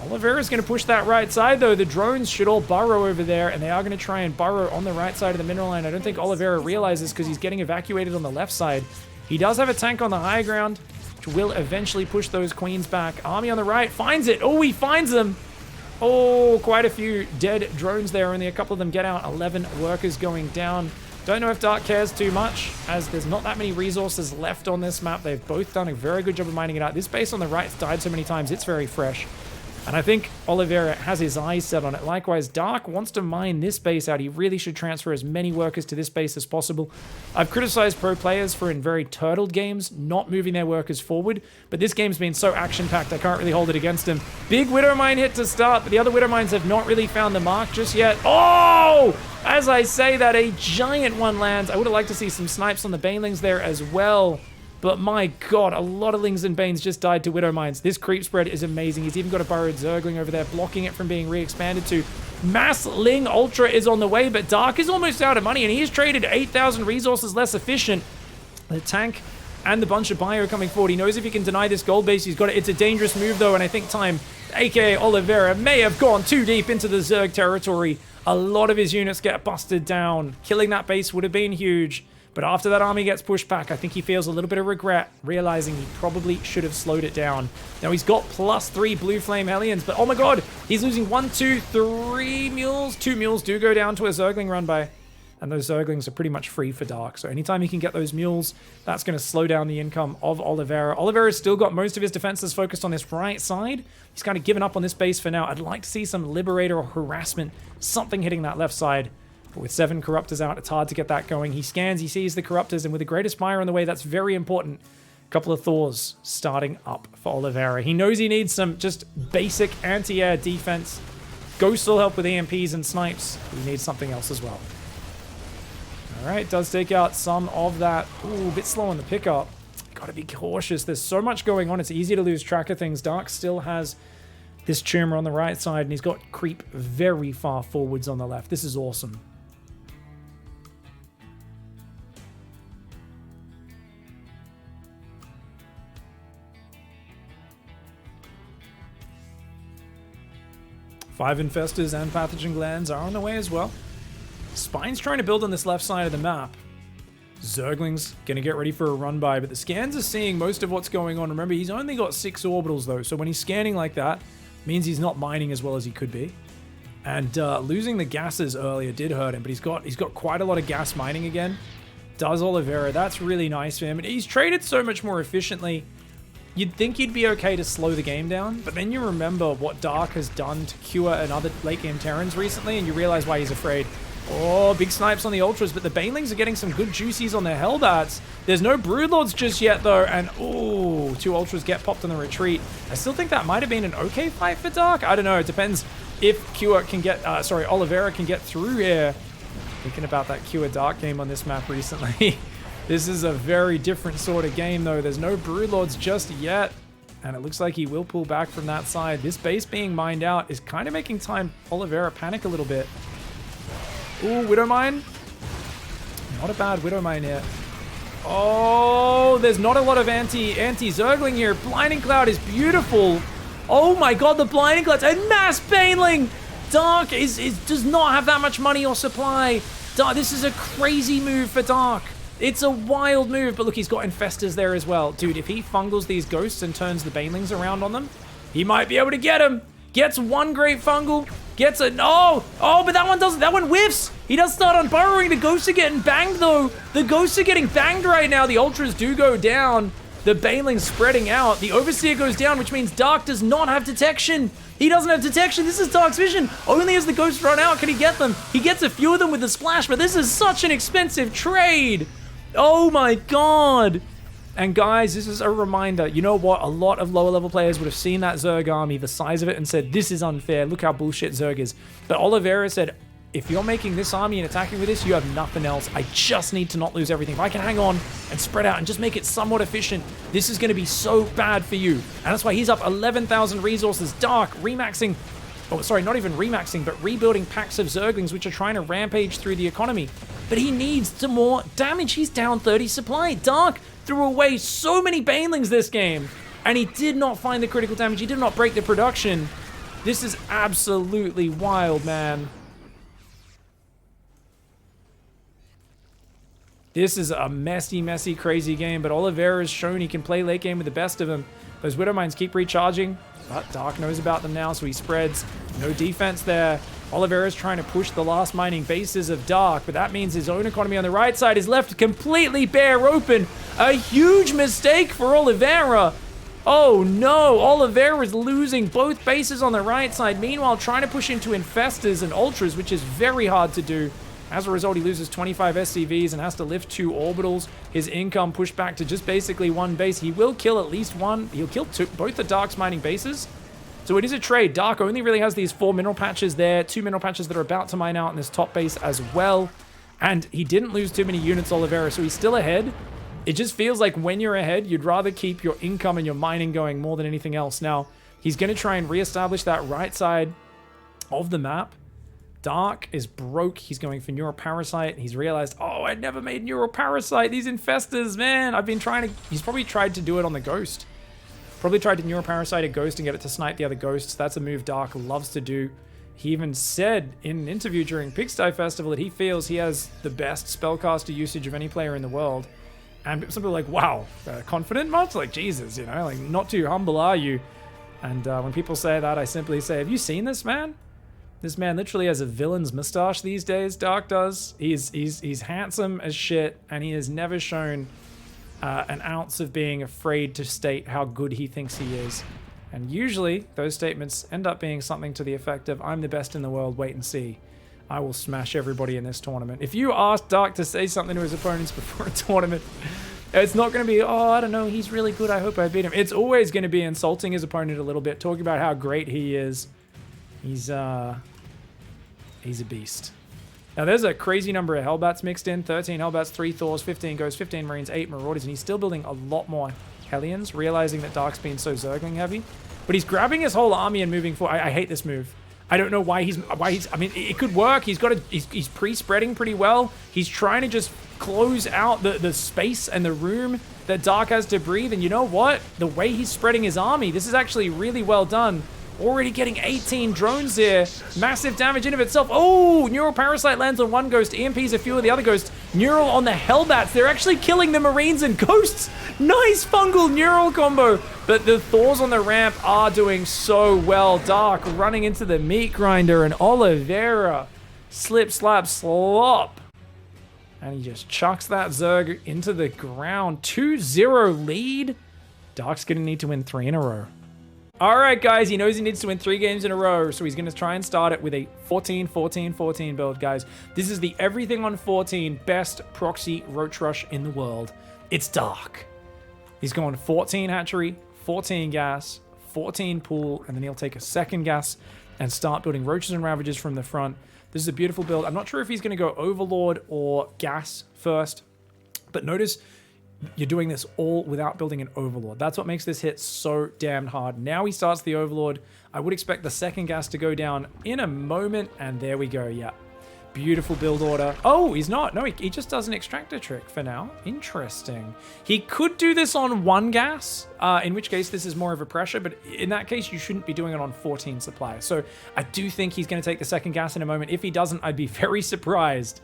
Oliveira's going to push that right side, though. The drones should all burrow over there, and they are going to try and burrow on the right side of the mineral line. I don't think Oliveira realizes because he's getting evacuated on the left side. He does have a tank on the high ground, which will eventually push those queens back. Army on the right finds it. Oh, he finds them. Oh, quite a few dead drones there. Only a couple of them get out. 11 workers going down. Don't know if Dark cares too much, as there's not that many resources left on this map. They've both done a very good job of mining it out. This base on the right's died so many times, it's very fresh. And I think Oliveira has his eyes set on it. Likewise, Dark wants to mine this base out. He really should transfer as many workers to this base as possible. I've criticized pro players for, in very turtled games, not moving their workers forward. But this game's been so action-packed, I can't really hold it against him. Big Widow Mine hit to start, but the other Widow Mines have not really found the mark just yet. Oh! As I say that, a giant one lands. I would have liked to see some snipes on the Banelings there as well. But my god, a lot of Lings and Banes just died to Widow Mines. This creep spread is amazing. He's even got a burrowed Zergling over there, blocking it from being re-expanded to. Mass Ling Ultra is on the way, but Dark is almost out of money, and he's traded 8,000 resources less efficient. The tank and the bunch of bio coming forward. He knows if he can deny this gold base, he's got it. It's a dangerous move, though, and I think Time, aka Oliveira, may have gone too deep into the Zerg territory. A lot of his units get busted down. Killing that base would have been huge. But after that army gets pushed back, I think he feels a little bit of regret, realizing he probably should have slowed it down. Now, he's got +3 Blue Flame Hellions, but oh my god, he's losing 1, 2, 3 mules. 2 mules do go down to a Zergling run by, and those Zerglings are pretty much free for Dark. So anytime he can get those mules, that's going to slow down the income of Oliveira. Oliveira's still got most of his defenses focused on this right side. He's kind of given up on this base for now. I'd like to see some Liberator or Harassment, something hitting that left side. But with 7 Corruptors out, it's hard to get that going. He scans, he sees the Corruptors, and with the Greatest Fire on the way, that's very important. A couple of Thors starting up for Oliveira. He knows he needs some just basic anti-air defense. Ghosts will help with EMPs and snipes. He needs something else as well. Alright, does take out some of that. Ooh, a bit slow on the pickup. Gotta be cautious. There's so much going on. It's easy to lose track of things. Dark still has this tumor on the right side, and he's got creep very far forwards on the left. This is awesome. Five Infestors and Pathogen Glands are on the way as well. Spine's trying to build on this left side of the map. Zergling's going to get ready for a run by, but the scans are seeing most of what's going on. Remember, he's only got 6 orbitals though, so when he's scanning like that, means he's not mining as well as he could be. And losing the gases earlier did hurt him, but he's got quite a lot of gas mining again. Does Oliveira. That's really nice for him. And he's traded so much more efficiently. You'd think he'd be okay to slow the game down, but then you remember what Dark has done to Cure and other late game Terrans recently, and you realize why he's afraid. Oh, big snipes on the Ultras, but the Banelings are getting some good juicies on their Hellbats. There's no Broodlords just yet, though, and oh, 2 Ultras get popped on the retreat. I still think that might have been an okay fight for Dark. I don't know. It depends if Cure can get, Oliveira can get through here. Thinking about that Cure Dark game on this map recently. This is a very different sort of game, though. There's no Broodlords just yet, and it looks like he will pull back from that side. This base being mined out is kind of making Oliveira panic a little bit. Ooh, Widowmine. Not a bad Widowmine here. Oh, there's not a lot of anti-Zergling here. Blinding Cloud is beautiful. Oh my god, the Blinding Cloud's a mass Baneling. Dark does not have that much money or supply. Dark, this is a crazy move for Dark. It's a wild move, but look, he's got Infestors there as well. Dude, if he fungles these ghosts and turns the Banelings around on them, he might be able to get him. Gets one great fungal. Gets a... Oh, but that one doesn't... That one whiffs. He does start on burrowing. The ghosts are getting banged, though. The ghosts are getting banged right now. The Ultras do go down. The Baneling's spreading out. The Overseer goes down, which means Dark does not have detection. He doesn't have detection. This is Dark's vision. Only as the ghosts run out can he get them. He gets a few of them with the splash, but this is such an expensive trade. Oh, my God. And guys, this is a reminder. You know what? A lot of lower level players would have seen that Zerg army, the size of it, and said, this is unfair. Look how bullshit Zerg is. But Oliveira said, if you're making this army and attacking with this, you have nothing else. I just need to not lose everything. If I can hang on and spread out and just make it somewhat efficient, this is going to be so bad for you. And that's why he's up 11,000 resources. Dark, remaxing. Oh, sorry, not even remaxing, but rebuilding packs of Zerglings, which are trying to rampage through the economy. But he needs some more damage. He's down 30 supply. Dark threw away so many Banelings this game, and he did not find the critical damage. He did not break the production. This is absolutely wild, man. This is a messy, messy, crazy game, but Oliveira's shown he can play late game with the best of them. Those Widowmines keep recharging, but Dark knows about them now, so he spreads. No defense there. Oliveira's trying to push the last mining bases of Dark, but that means his own economy on the right side is left completely bare open. A huge mistake for Oliveira. Oh no, Oliveira is losing both bases on the right side, meanwhile trying to push into Infestors and Ultras, which is very hard to do. As a result, he loses 25 SCVs and has to lift 2 orbitals. His income pushed back to just basically 1 base. He will kill at least 1. He'll kill both the Dark's mining bases. So it is a trade. Dark only really has these 4 mineral patches there, 2 mineral patches that are about to mine out in this top base as well. And he didn't lose too many units, Oliveira, so he's still ahead. It just feels like when you're ahead, you'd rather keep your income and your mining going more than anything else. Now, he's going to try and reestablish that right side of the map. Dark is broke. He's going for Neuroparasite. He's realized, oh, I never made Neuroparasite. These Infestors, man. I've been trying to... He's probably tried to do it on the Ghost. Probably tried to Neuroparasite a Ghost and get it to snipe the other Ghosts. That's a move Dark loves to do. He even said in an interview during Pigsty Festival that he feels he has the best spellcaster usage of any player in the world. And some people are like, wow, confident much? Like, Jesus, you know, like, not too humble are you? And when people say that, I simply say, have you seen this man? This man literally has a villain's mustache these days, Dark does. He's handsome as shit, and he has never shown an ounce of being afraid to state how good he thinks he is. And usually, those statements end up being something to the effect of, I'm the best in the world, wait and see. I will smash everybody in this tournament. If you ask Dark to say something to his opponents before a tournament, it's not going to be, oh, I don't know, he's really good, I hope I beat him. It's always going to be insulting his opponent a little bit, talking about how great he is. He's a beast. Now, there's a crazy number of Hellbats mixed in. 13 Hellbats, 3 Thors, 15 Ghosts, 15 Marines, 8 Marauders, and he's still building a lot more Hellions, realizing that Dark's been so Zergling heavy. But he's grabbing his whole army and moving forward. I hate this move. I don't know why he's, I mean, it could work. He's pre-spreading pretty well. He's trying to just close out the space and the room that Dark has to breathe. And you know what? The way he's spreading his army, this is actually really well done. Already getting 18 drones here. Massive damage in of itself. Oh, Neural Parasite lands on one Ghost. EMPs a few of the other Ghosts. Neural on the Hellbats. They're actually killing the Marines and Ghosts. Nice fungal Neural combo. But the Thors on the ramp are doing so well. Dark running into the meat grinder, and Oliveira slip, slap, slop. And he just chucks that Zerg into the ground. 2-0 lead. Dark's going to need to win 3 in a row. All right, guys, he knows he needs to win 3 games in a row, so he's going to try and start it with a 14-14-14 build, guys. This is the everything on 14 best proxy roach rush in the world. It's Dark. He's going 14 hatchery, 14 gas, 14 pool, and then he'll take a second gas and start building roaches and ravages from the front. This is a beautiful build. I'm not sure if he's going to go overlord or gas first, but notice you're doing this all without building an overlord. That's what makes this hit so damn hard. Now he starts the overlord. I would expect the second gas to go down in a moment, and there we go. Yeah, beautiful build order. Oh, he's not. No, he just does an extractor trick for now. Interesting. He could do this on 1 gas, in which case this is more of a pressure, but in that case, you shouldn't be doing it on 14 supply. So I do think he's going to take the second gas in a moment. If he doesn't, I'd be very surprised.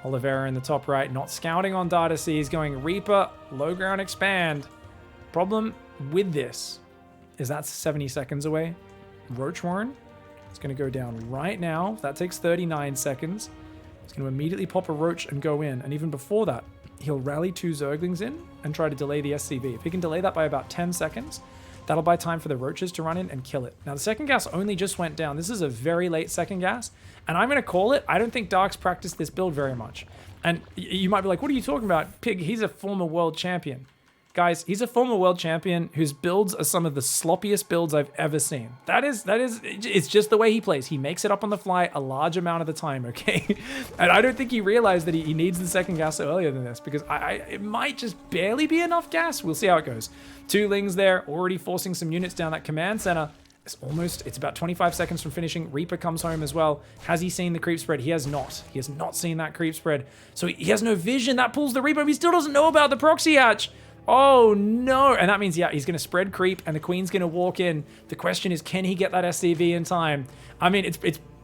Oliveira in the top right, not scouting on data C. He's going Reaper, low ground expand. Problem with this is that's 70 seconds away. Roach Warren, it's going to go down right now. That takes 39 seconds. He's going to immediately pop a Roach and go in. And even before that, he'll rally 2 Zerglings in and try to delay the SCV. If he can delay that by about 10 seconds, that'll buy time for the Roaches to run in and kill it. Now, the second gas only just went down. This is a very late second gas, and I'm going to call it. I don't think Dark's practiced this build very much. And you might be like, what are you talking about? Pig, he's a former world champion. Guys, he's a former world champion whose builds are some of the sloppiest builds I've ever seen. It's just the way he plays. He makes it up on the fly a large amount of the time, okay? And I don't think he realized that he needs the second gas earlier than this, because it might just barely be enough gas. We'll see how it goes. 2 Lings there, already forcing some units down that command center. It's about 25 seconds from finishing. Reaper comes home as well. Has he seen the creep spread? He has not. He has not seen that creep spread. So he has no vision. That pulls the Reaper. He still doesn't know about the proxy hatch. Oh no. And that means, yeah, he's going to spread creep and the Queen's going to walk in. The question is, can he get that SCV in time? I mean,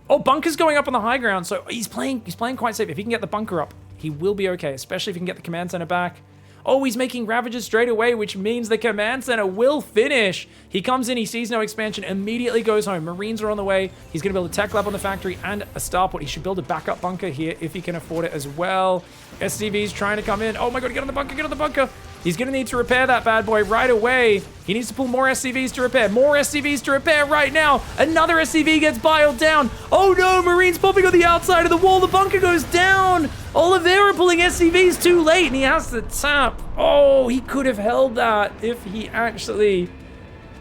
oh, bunker's going up on the high ground. So he's playing quite safe. If he can get the bunker up, he will be okay, especially if he can get the command center back. Oh, he's making Ravages straight away, which means the command center will finish. He comes in, he sees no expansion, immediately goes home. Marines are on the way. He's going to build a tech lab on the factory and a starport. He should build a backup bunker here if he can afford it as well. SCV's trying to come in. Oh my god, get on the bunker, get on the bunker. He's going to need to repair that bad boy right away. He needs to pull more SCVs to repair. More SCVs to repair right now. Another SCV gets biled down. Oh no, Marines popping on the outside of the wall. The bunker goes down. Oliveira pulling SCVs too late, and he has to tap. Oh, he could have held that if he actually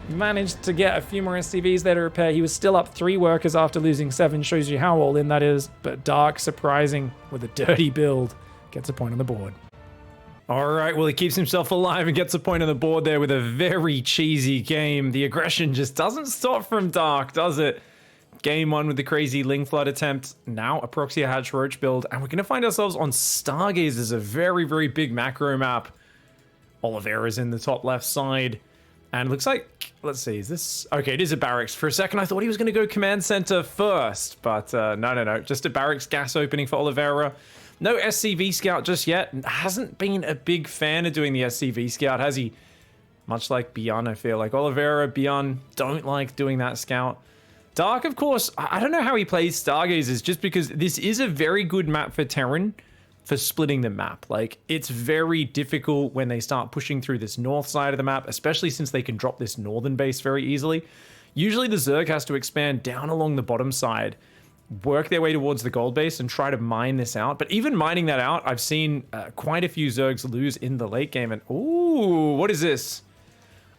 managed to get a few more SCVs there to repair. He was still up 3 workers after losing 7. Shows you how all in that is. But Dark, surprising with a dirty build, gets a point on the board. All right, well, he keeps himself alive and gets a point on the board there with a very cheesy game. The aggression just doesn't stop from Dark, does it? Game 1 with the crazy Ling Flood attempt. Now a Proxy Hatch Roach build. And we're going to find ourselves on Stargazers, a very, very big macro map. Oliveira's in the top left side. And it looks like, let's see, is this... Okay, it is a barracks. For a second, I thought he was going to go command center first. But no. Just a barracks gas opening for Oliveira. No SCV scout just yet. Hasn't been a big fan of doing the SCV scout, has he? Much like Beyond, I feel like. Oliveira, Beyond don't like doing that scout. Dark, of course, I don't know how he plays Stargazers, just because this is a very good map for Terran for splitting the map. Like, it's very difficult when they start pushing through this north side of the map, especially since they can drop this northern base very easily. Usually the Zerg has to expand down along the bottom side, work their way towards the gold base and try to mine this out. But even mining that out, I've seen quite a few Zergs lose in the late game. And ooh, what is this?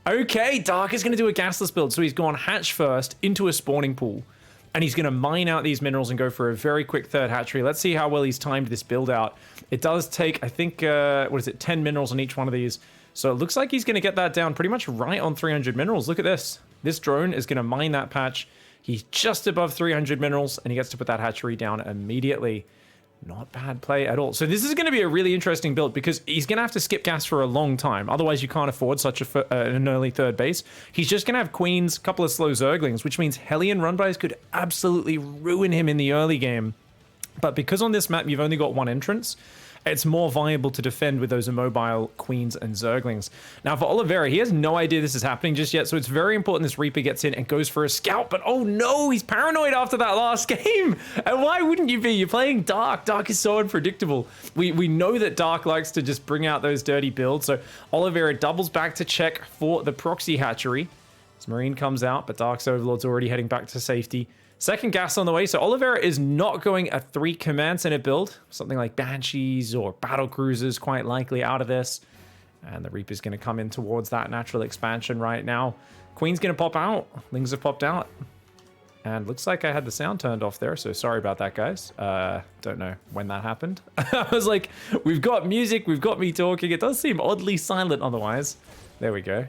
Okay, Dark is going to do a gasless build. So he's gone hatch first into a spawning pool. And he's going to mine out these minerals and go for a very quick third hatchery. Let's see how well he's timed this build out. It does take, I think, 10 minerals on each one of these. So it looks like he's going to get that down pretty much right on 300 minerals. Look at this. This drone is going to mine that patch. He's just above 300 minerals, and he gets to put that hatchery down immediately. Not bad play at all. So this is going to be a really interesting build, because he's going to have to skip gas for a long time. Otherwise, you can't afford such an early third base. He's just going to have Queens, a couple of slow Zerglings, which means Hellion run-bys could absolutely ruin him in the early game. But because on this map, you've only got one entrance, it's more viable to defend with those immobile Queens and Zerglings. Now for Oliveira, he has no idea this is happening just yet, so it's very important this Reaper gets in and goes for a scout, but oh no, he's paranoid after that last game. And why wouldn't you be? You're playing Dark. Dark is so unpredictable. We know that Dark likes to just bring out those dirty builds, so Oliveira doubles back to check for the proxy hatchery. His Marine comes out, but Dark's Overlord's already heading back to safety. Second gas on the way, so Oliveira is not going a 3 command center build. Something like Banshees or Battle Cruisers quite likely out of this. And the Reaper's going to come in towards that natural expansion right now. Queen's going to pop out. Lings have popped out. And looks like I had the sound turned off there, so sorry about that, guys. Don't know when that happened. I was like, we've got music, we've got me talking. It does seem oddly silent otherwise. There we go.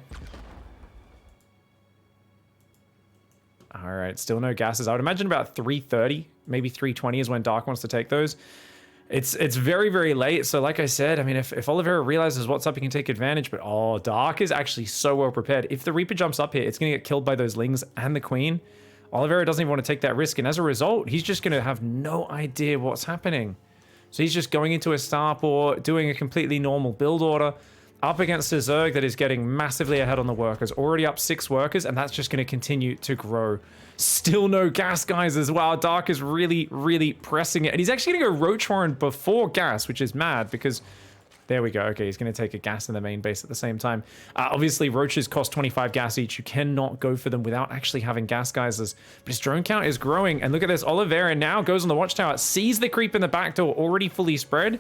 All right, still no gases. I would imagine about 3:30, maybe 3:20 is when Dark wants to take those. It's very, very late. So like I said, I mean, if Oliveira realizes what's up, he can take advantage. But oh, Dark is actually so well prepared. If the Reaper jumps up here, it's going to get killed by those Lings and the Queen. Oliveira doesn't even want to take that risk. And as a result, he's just going to have no idea what's happening. So he's just going into a starport, doing a completely normal build order, up against a Zerg that is getting massively ahead on the workers. Already up 6 workers, and that's just going to continue to grow. Still no gas, guys, as well. Dark is really, really pressing it. And he's actually going to go Roach Warren before gas, which is mad because... There we go. Okay, he's going to take a gas in the main base at the same time. Obviously, Roaches cost 25 gas each. You cannot go for them without actually having gas geysers. But his drone count is growing. And look at this. Oliveira now goes on the watchtower, sees the creep in the back door already fully spread.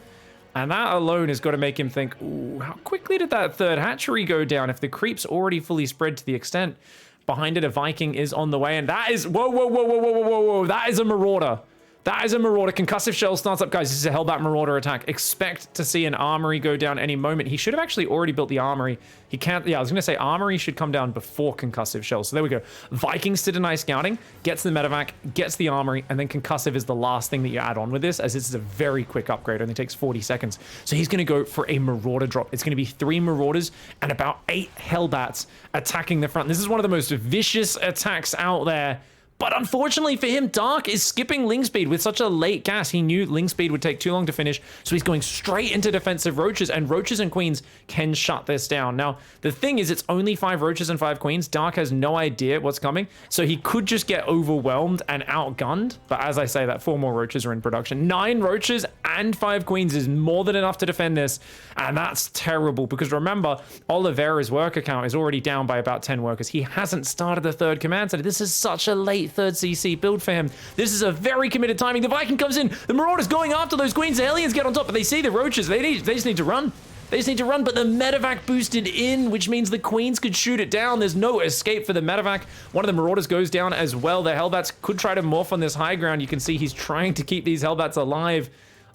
And that alone has got to make him think, ooh, how quickly did that third hatchery go down if the creep's already fully spread to the extent? Behind it, a Viking is on the way. And that is... Whoa, whoa, whoa, whoa, whoa, whoa, whoa. That is a Marauder. That is a Marauder. Concussive Shell starts up, guys. This is a Hellbat Marauder attack. Expect to see an Armory go down any moment. He should have actually already built the Armory. He can't... Yeah, I was going to say Armory should come down before Concussive Shell. So there we go. Vikings to deny scouting, gets the Medevac, gets the Armory, and then Concussive is the last thing that you add on with this, as this is a very quick upgrade. Only takes 40 seconds. So he's going to go for a Marauder drop. It's going to be 3 Marauders and about 8 Hellbats attacking the front. This is one of the most vicious attacks out there. But unfortunately for him, Dark is skipping Ling Speed with such a late gas. He knew Ling Speed would take too long to finish, so he's going straight into defensive Roaches, and Roaches and Queens can shut this down. Now, the thing is, it's only 5 Roaches and 5 Queens. Dark has no idea what's coming, so he could just get overwhelmed and outgunned. But as I say, that 4 more Roaches are in production. 9 Roaches and 5 Queens is more than enough to defend this, and that's terrible, because remember, Oliveira's worker count is already down by about 10 workers. He hasn't started the 3rd command center. This is such a late 3rd CC build for him. This is a very committed timing. The Viking comes in. The Marauder's going after those Queens. The Aliens get on top, but they see the Roaches. They just need to run. They just need to run, but the Medevac boosted in, which means the Queens could shoot it down. There's no escape for the Medevac. One of the Marauders goes down as well. The Hellbats could try to morph on this high ground. You can see he's trying to keep these Hellbats alive.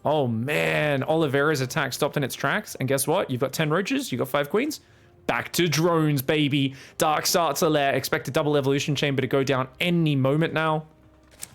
Oh, man. Oliveira's attack stopped in its tracks. And guess what? You've got 10 Roaches. You've got 5 Queens. Back to drones, baby. Dark starts a lair. Expect a double evolution chamber to go down any moment now.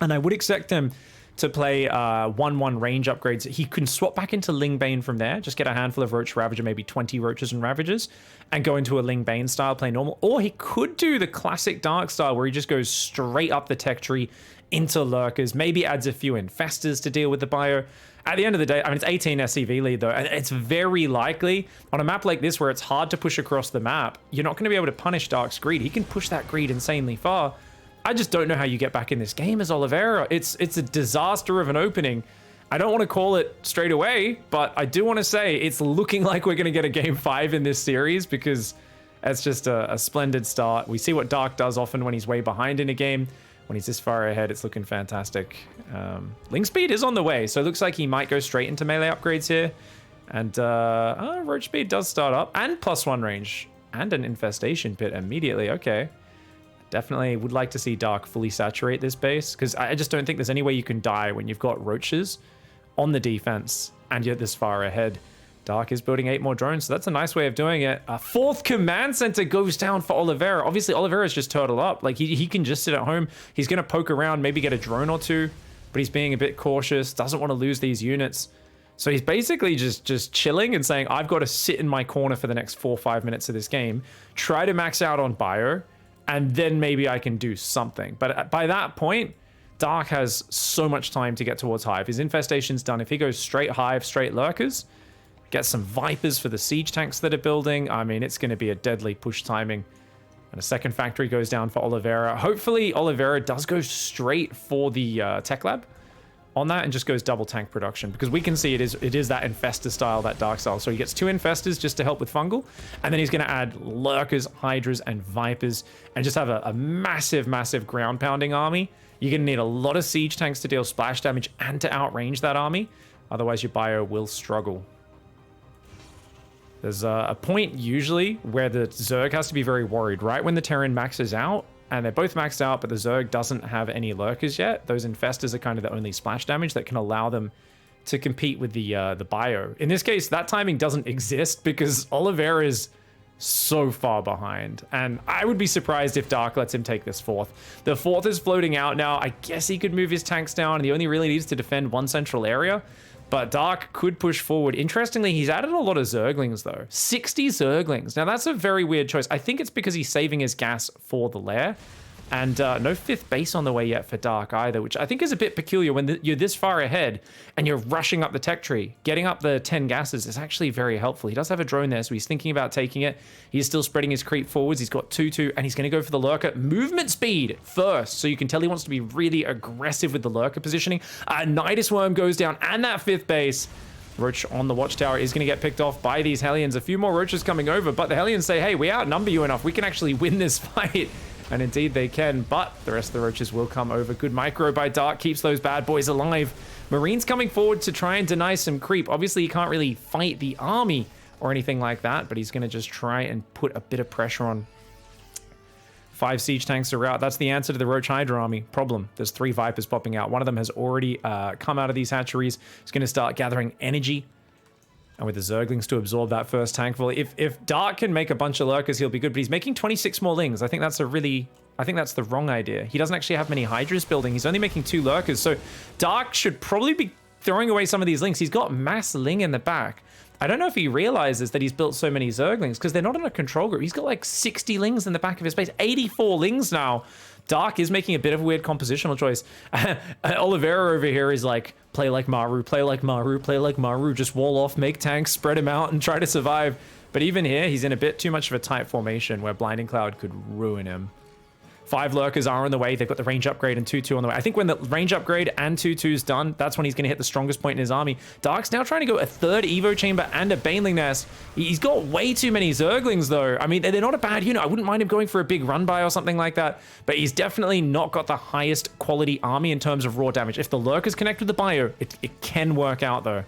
And I would expect him to play 1-1 range upgrades. He can swap back into Ling Bane from there. Just get a handful of Roach Ravager, maybe 20 Roaches and Ravagers, and go into a Ling Bane style, play normal. Or he could do the classic Dark style where he just goes straight up the tech tree into Lurkers, maybe adds a few Infestors to deal with the bio. At the end of the day, I mean, it's 18 SCV lead though, and it's very likely on a map like this where it's hard to push across the map, you're not going to be able to punish Dark's greed. He can push that greed insanely far. I just don't know how you get back in this game as Oliveira. It's a disaster of an opening. I don't want to call it straight away, but I do want to say it's looking like we're going to get a game 5 in this series because it's just a splendid start. We see what Dark does often when he's way behind in a game. When he's this far ahead, it's looking fantastic. Ling Speed is on the way, so it looks like he might go straight into melee upgrades here. And Roach Speed does start up, and +1 range, and an Infestation Pit immediately. Okay. Definitely would like to see Dark fully saturate this base, because I just don't think there's any way you can die when you've got Roaches on the defense, and you're this far ahead. Dark is building 8 more drones, so that's a nice way of doing it. A 4th command center goes down for Oliveira. Obviously, Oliveira's just turtle up. Like, he can just sit at home. He's going to poke around, maybe get a drone or 2, but he's being a bit cautious, doesn't want to lose these units. So he's basically just chilling and saying, I've got to sit in my corner for the next 4 or 5 minutes of this game, try to max out on bio, and then maybe I can do something. But by that point, Dark has so much time to get towards Hive. His infestation's done. If he goes straight Hive, straight Lurkers, get some Vipers for the siege tanks that are building, I mean, it's going to be a deadly push timing. And a second factory goes down for Oliveira. Hopefully, Oliveira does go straight for the tech lab. on that and just goes double tank production, because we can see it is that infestor style, that dark style. So he gets 2 infestors just to help with fungal, and then he's going to add lurkers, hydras, and vipers, and just have a massive ground pounding army. You're going to need a lot of siege tanks to deal splash damage and to outrange that army. Otherwise, your bio will struggle. There's a point usually where the Zerg has to be very worried, right when the Terran maxes out, and they're both maxed out, but the Zerg doesn't have any lurkers yet. Those infestors are kind of the only splash damage that can allow them to compete with the bio. In this case, that timing doesn't exist because Oliveira is so far behind, and I would be surprised if Dark lets him take this 4th. The 4th is floating out now. I guess he could move his tanks down, and he only really needs to defend one central area. But Dark could push forward. Interestingly, he's added a lot of Zerglings, though. 60 Zerglings. Now, that's a very weird choice. I think it's because he's saving his gas for the lair. And no 5th base on the way yet for Dark either, which I think is a bit peculiar when you're this far ahead and you're rushing up the tech tree. Getting up the 10 gases is actually very helpful. He does have a drone there, so he's thinking about taking it. He's still spreading his creep forwards. He's got 2-2, and he's going to go for the lurker. Movement speed first, so you can tell he wants to be really aggressive with the lurker positioning. Nidus Worm goes down, and that 5th base. Roach on the watchtower is going to get picked off by these Hellions. A few more Roaches coming over, but the Hellions say, hey, we outnumber you enough. We can actually win this fight. And indeed they can, but the rest of the Roaches will come over. Good micro by Dark, keeps those bad boys alive. Marines coming forward to try and deny some creep. Obviously, he can't really fight the army or anything like that, but he's going to just try and put a bit of pressure on. 5 siege tanks are out. That's the answer to the Roach Hydra army problem. There's 3 Vipers popping out. One of them has already come out of these hatcheries. It's going to start gathering energy. And with the Zerglings to absorb that first tank full. If Dark can make a bunch of lurkers, he'll be good, but he's making 26 more lings. I think that's the wrong idea. He doesn't actually have many Hydras building. He's only making 2 lurkers, so Dark should probably be throwing away some of these lings. He's got mass ling in the back. I don't know if he realizes that he's built so many Zerglings, because they're not in a control group. He's got like 60 lings in the back of his base. 84 lings now. Dark is making a bit of a weird compositional choice. Oliveira over here is like, play like Maru, play like Maru, play like Maru. Just wall off, make tanks, spread him out, and try to survive. But even here, he's in a bit too much of a tight formation where Blinding Cloud could ruin him. 5 lurkers are on the way. They've got the range upgrade and 2-2 on the way. I think when the range upgrade and 2-2 is done, that's when he's going to hit the strongest point in his army. Dark's now trying to go a 3rd Evo chamber and a Baneling nest. He's got way too many Zerglings, though. I mean, they're not a bad unit. I wouldn't mind him going for a big run by or something like that, but he's definitely not got the highest quality army in terms of raw damage. If the lurkers connect with the bio, it can work out, though.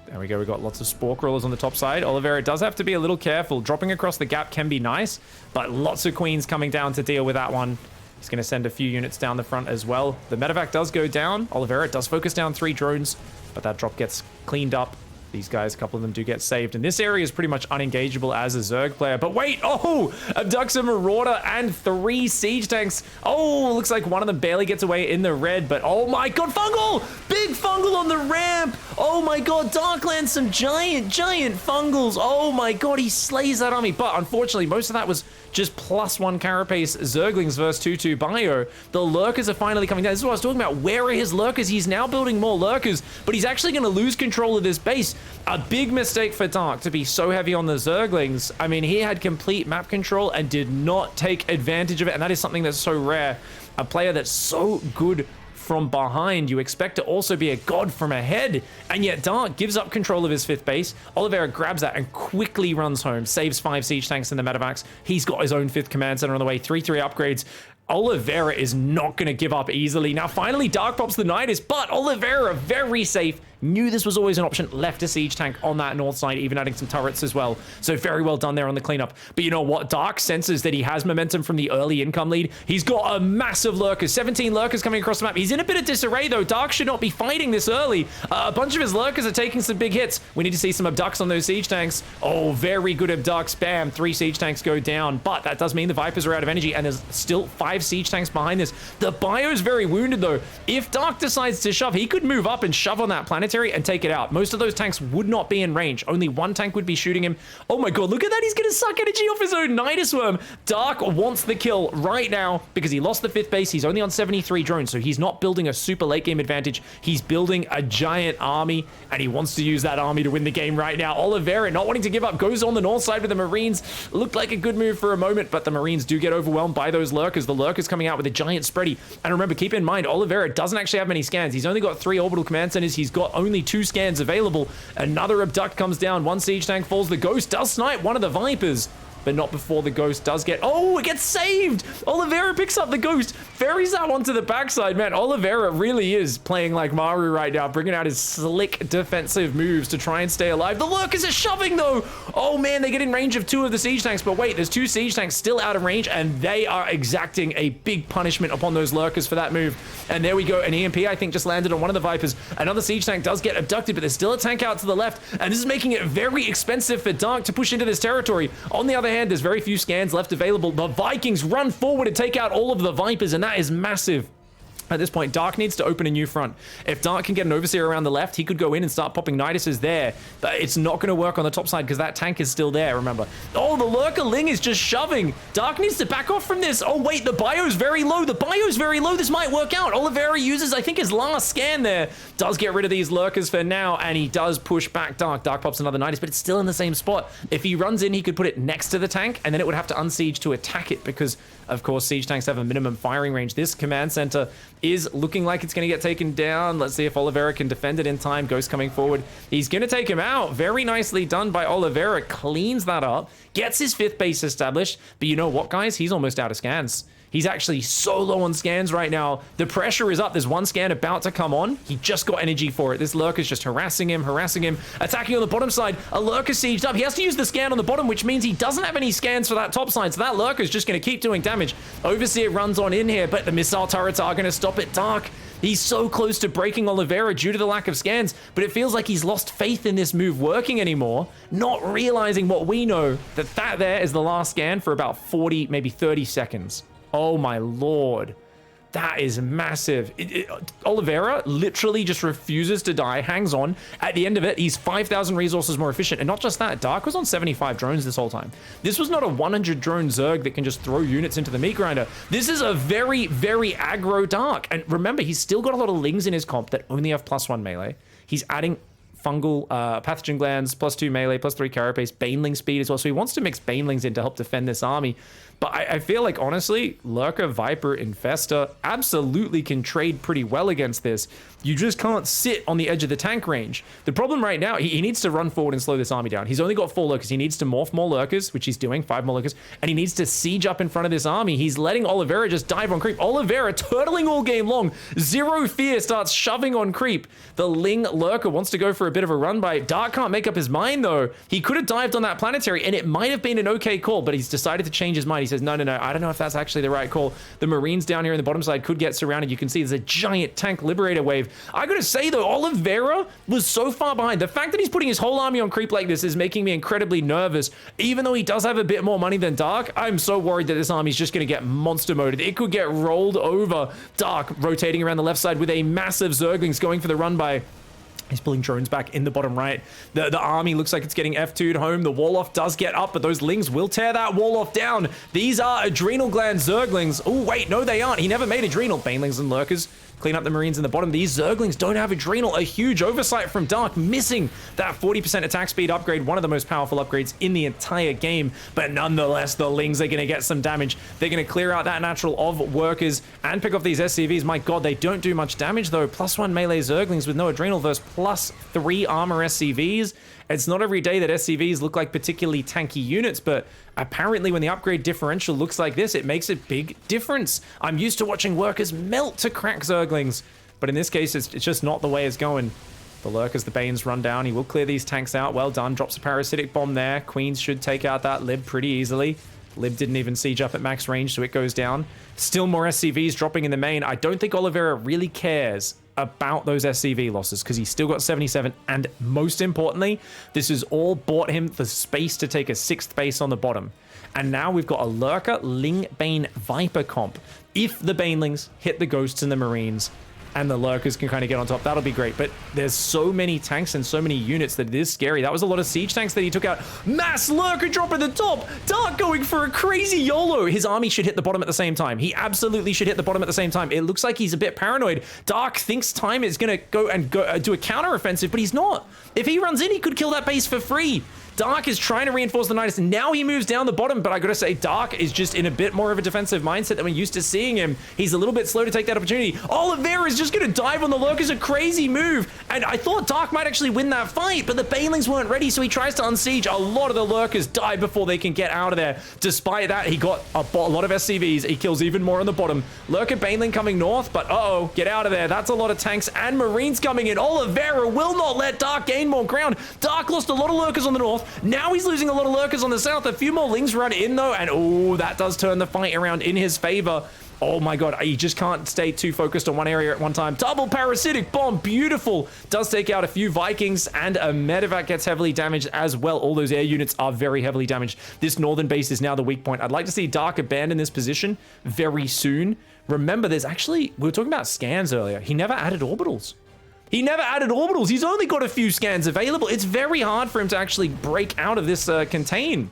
There we go. We've got lots of Spore Crawlers on the top side. Oliveira does have to be a little careful. Dropping across the gap can be nice, but lots of Queens coming down to deal with that one. He's going to send a few units down the front as well. The medevac does go down. Oliveira does focus down 3 drones, but that drop gets cleaned up. These guys, a couple of them do get saved. And this area is pretty much unengageable as a Zerg player. But wait, oh, abducts a Marauder and 3 siege tanks. Oh, looks like one of them barely gets away in the red, but oh my god, Fungal! Big Fungal on the ramp! Oh my god, Darklands, some giant Fungals. Oh my god, he slays that army. But unfortunately, most of that was just +1 carapace Zerglings versus 2-2 bio. The lurkers are finally coming down. This is what I was talking about. Where are his lurkers? He's now building more lurkers, but he's actually going to lose control of this base. A big mistake for Dark to be so heavy on the Zerglings. I mean, he had complete map control and did not take advantage of it, and that is something that's so rare. A player that's so good from behind, you expect to also be a god from ahead, and yet Dark gives up control of his 5th base. Oliveira grabs that and quickly runs home, saves 5 siege tanks in the medevacs. He's got his own 5th command center on the way, 3-3 upgrades. Oliveira is not going to give up easily. Now, finally, Dark pops the Nidus, but Oliveira, very safe, knew this was always an option, left a siege tank on that north side, even adding some turrets as well. So very well done there on the cleanup. But you know what? Dark senses that he has momentum from the early income lead. He's got a massive lurkers, 17 lurkers coming across the map. He's in a bit of disarray, though. Dark should not be fighting this early. A bunch of his lurkers are taking some big hits. We need to see some abducts on those siege tanks. Oh, very good abducts. Bam, 3 siege tanks go down. But that does mean the Vipers are out of energy, and there's still 5 siege tanks behind this. The bio is very wounded, though. If Dark decides to shove, he could move up and shove on that planet planetary and take it out. Most of those tanks would not be in range. Only one tank would be shooting him. Oh my god, look at that. He's going to suck energy off his own Nidus Worm. Dark wants the kill right now because he lost the 5th base. He's only on 73 drones, so he's not building a super late game advantage. He's building a giant army, and he wants to use that army to win the game right now. Oliveira, not wanting to give up, goes on the north side with the Marines. Looked like a good move for a moment, but the Marines do get overwhelmed by those lurkers. The lurkers coming out with a giant spready. And remember, keep in mind, Oliveira doesn't actually have many scans. He's only got 3 orbital command centers. He's got only 2 scans available. Another abduct comes down. 1 siege tank falls. The Ghost does snipe one of the Vipers, but not before the Ghost does get... Oh, it gets saved! Oliveira picks up the Ghost, ferries that one to the backside. Man, Oliveira really is playing like Maru right now, bringing out his slick defensive moves to try and stay alive. The lurkers are shoving, though! Oh, man, they get in range of 2 of the siege tanks, but wait, there's 2 siege tanks still out of range, and they are exacting a big punishment upon those lurkers for that move. And there we go. An EMP, I think, just landed on one of the Vipers. Another siege tank does get abducted, but there's still a tank out to the left, and this is making it very expensive for Dark to push into this territory. On the other hand, there's very few scans left available. The Vikings run forward to take out all of the Vipers, and that is massive. At this point, Dark needs to open a new front. If Dark can get an Overseer around the left, he could go in and start popping Niduses there. But it's not going to work on the top side because that tank is still there, remember. Oh, the Lurker Ling is just shoving. Dark needs to back off from this. Oh, wait, the bio's very low. The bio's very low. This might work out. Oliveira uses, I think, his last scan there. Does get rid of these Lurkers for now, and he does push back Dark. Dark pops another Nidus, but it's still in the same spot. If he runs in, he could put it next to the tank, and then it would have to unsiege to attack it because, of course, siege tanks have a minimum firing range. This command center is looking like it's going to get taken down. Let's see if Oliveira can defend it in time. Ghost coming forward. He's going to take him out. Very nicely done by Oliveira. Cleans that up. Gets his 5th base established. But you know what, guys? He's almost out of scans. He's actually so low on scans right now. The pressure is up. There's 1 scan about to come on. He just got energy for it. This Lurker's just harassing him. Attacking on the bottom side. A Lurker sieged up. He has to use the scan on the bottom, which means he doesn't have any scans for that top side. So that Lurker's just going to keep doing damage. Overseer runs on in here, but the missile turrets are going to stop it. Dark, he's so close to breaking Oliveira due to the lack of scans, but it feels like he's lost faith in this move working anymore, not realizing what we know, that there is the last scan for about 40, maybe 30 seconds. Oh my lord. That is massive. Oliveira literally just refuses to die, hangs on. At the end of it, he's 5,000 resources more efficient. And not just that, Dark was on 75 drones this whole time. This was not a 100 drone Zerg that can just throw units into the meat grinder. This is a very, very aggro Dark. And remember, he's still got a lot of Lings in his comp that only have +1 melee. He's adding fungal pathogen glands, +2 melee, +3 carapace, baneling speed as well. So he wants to mix banelings in to help defend this army. But I feel like, honestly, Lurker, Viper, Infesta absolutely can trade pretty well against this. You just can't sit on the edge of the tank range. The problem right now, he needs to run forward and slow this army down. He's only got 4 Lurkers. He needs to morph more Lurkers, which he's doing, 5 more Lurkers, and he needs to siege up in front of this army. He's letting Oliveira just dive on creep. Oliveira turtling all game long. Zero fear, starts shoving on creep. The Ling Lurker wants to go for a bit of a run by. Dark can't make up his mind, though. He could have dived on that planetary, and it might have been an okay call, but he's decided to change his mind. He says, no, I don't know if that's actually the right call. The Marines down here in the bottom side could get surrounded. You can see there's a giant tank liberator wave. I gotta say, though, Oliveira was so far behind. The fact that he's putting his whole army on creep like this is making me incredibly nervous. Even though he does have a bit more money than Dark, I'm so worried that this army's just gonna get monster moded. It could get rolled over. Dark rotating around the left side with a massive Zerglings going for the run by. He's pulling drones back in the bottom right. The army looks like it's getting F2'd home. The wall-off does get up, but those Lings will tear that wall-off down. These are Adrenal Gland Zerglings. Oh, wait, no, they aren't. He never made Adrenal. Banelings and Lurkers clean up the Marines in the bottom. These Zerglings don't have Adrenal. A huge oversight from Dark, missing that 40% attack speed upgrade, one of the most powerful upgrades in the entire game. But nonetheless, the Lings are going to get some damage. They're going to clear out that natural of workers and pick off these SCVs. My god, they don't do much damage, though. +1 melee Zerglings with no Adrenal versus +3 armor SCVs. It's not every day that SCVs look like particularly tanky units, but apparently when the upgrade differential looks like this, it makes a big difference. I'm used to watching workers melt to crack Zerglings, but in this case, it's just not the way it's going. The Lurkers, the Banes run down. He will clear these tanks out. Well done. Drops a parasitic bomb there. Queens should take out that Lib pretty easily. Lib didn't even siege up at max range, so it goes down. Still more SCVs dropping in the main. I don't think Oliveira really cares about those SCV losses because he's still got 77, and most importantly, this has all bought him the space to take a 6th base on the bottom. And now we've got a Lurker, Ling, Bane, Viper comp. If the Banelings hit the Ghosts and the Marines, and the lurkers can kind of get on top. That'll be great. But there's so many tanks and so many units that it is scary. That was a lot of siege tanks that he took out. Mass lurker drop at the top. Dark going for a crazy YOLO. His army should hit the bottom at the same time. He absolutely should hit the bottom at the same time. It looks like he's a bit paranoid. Dark thinks time is going to go and do a counter offensive, but he's not. If he runs in, he could kill that base for free. Dark is trying to reinforce the Nidus. Now he moves down the bottom, but I gotta say, Dark is just in a bit more of a defensive mindset than we're used to seeing him. He's a little bit slow to take that opportunity. Oliveira is just gonna dive on the lurkers, a crazy move. And I thought Dark might actually win that fight, but the banelings weren't ready, so he tries to unsiege. A lot of the lurkers die before they can get out of there. Despite that, he got a lot of SCVs. He kills even more on the bottom. Lurker baneling coming north, but uh-oh, get out of there. That's a lot of tanks and Marines coming in. Oliveira will not let Dark gain more ground. Dark lost a lot of lurkers on the north. Now he's losing a lot of lurkers on the south. A few more lings run in though, and oh, that does turn the fight around in his favor. Oh my god, he just can't stay too focused on one area at one time. Double parasitic bomb, beautiful. Does take out a few Vikings, and a medevac gets heavily damaged as well. All those air units are very heavily damaged. This northern base is now the weak point. I'd like to see Dark abandon this position very soon. Remember, there's actually, we were talking about scans earlier. He never added orbitals. He never added orbitals. He's only got a few scans available. It's very hard for him to actually break out of this contain.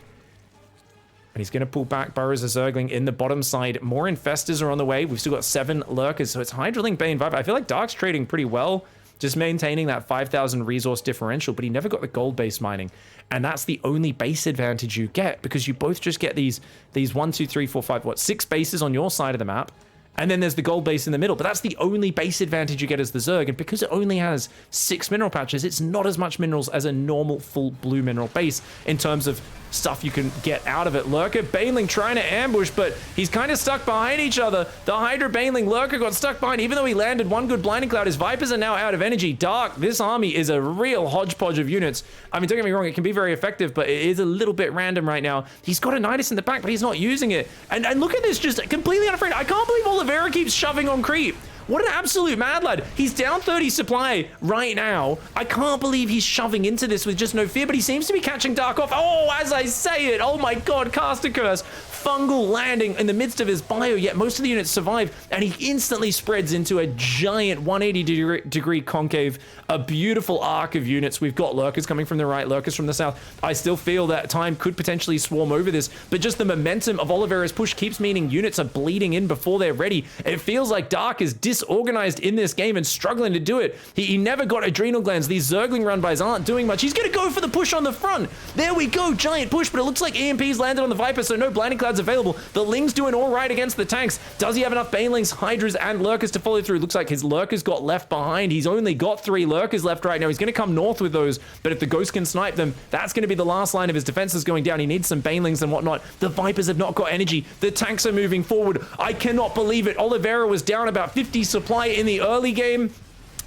And he's going to pull back Burrows of Zergling in the bottom side. More infestors are on the way. We've still got 7 lurkers, so it's Hydralink, Bane, Viper. I feel like Dark's trading pretty well, just maintaining that 5,000 resource differential, but he never got the gold-based mining. And that's the only base advantage you get, because you both just get these 1, 2, 3, 4, 5, 6 bases on your side of the map. And then there's the gold base in the middle, but that's the only base advantage you get as the Zerg. And because it only has 6 mineral patches, it's not as much minerals as a normal full blue mineral base in terms of stuff you can get out of it. Lurker, Baneling trying to ambush, but he's kind of stuck behind each other. The Hydra, Baneling, Lurker got stuck behind. Even though he landed one good Blinding Cloud, his Vipers are now out of energy. Dark, this army is a real hodgepodge of units. I mean, don't get me wrong, it can be very effective, but it is a little bit random right now. He's got a Nidus in the back, but he's not using it. And look at this, just completely unafraid. I can't believe Oliveira keeps shoving on creep. What an absolute mad lad. He's down 30 supply right now. I can't believe he's shoving into this with just no fear, but he seems to be catching Dark off. Oh, as I say it, oh my god, cast a curse. Fungal landing in the midst of his bio, yet most of the units survive, and he instantly spreads into a giant 180 degree concave, a beautiful arc of units. We've got lurkers coming from the right, lurkers from the south. I still feel that time could potentially swarm over this, but just the momentum of Oliveira's push keeps meaning units are bleeding in before they're ready. It feels like Dark is disorganized in this game and struggling to do it. He never got adrenal glands. These Zergling run-bys aren't doing much. He's gonna go for the push on the front. There we go, giant push, but it looks like EMP's landed on the Viper, so no Blinding Clouds available. The Ling's doing all right against the tanks. Does he have enough Banelings, Hydras, and Lurkers to follow through? Looks like his Lurkers got left behind. He's only got 3 Lurkers left right now. He's gonna come north with those, but if the Ghost can snipe them, that's gonna be the last line of his defenses going down. He needs some Banelings and whatnot. The Vipers have not got energy. The tanks are moving forward. I cannot believe it. Oliveira was down about 50 supply in the early game,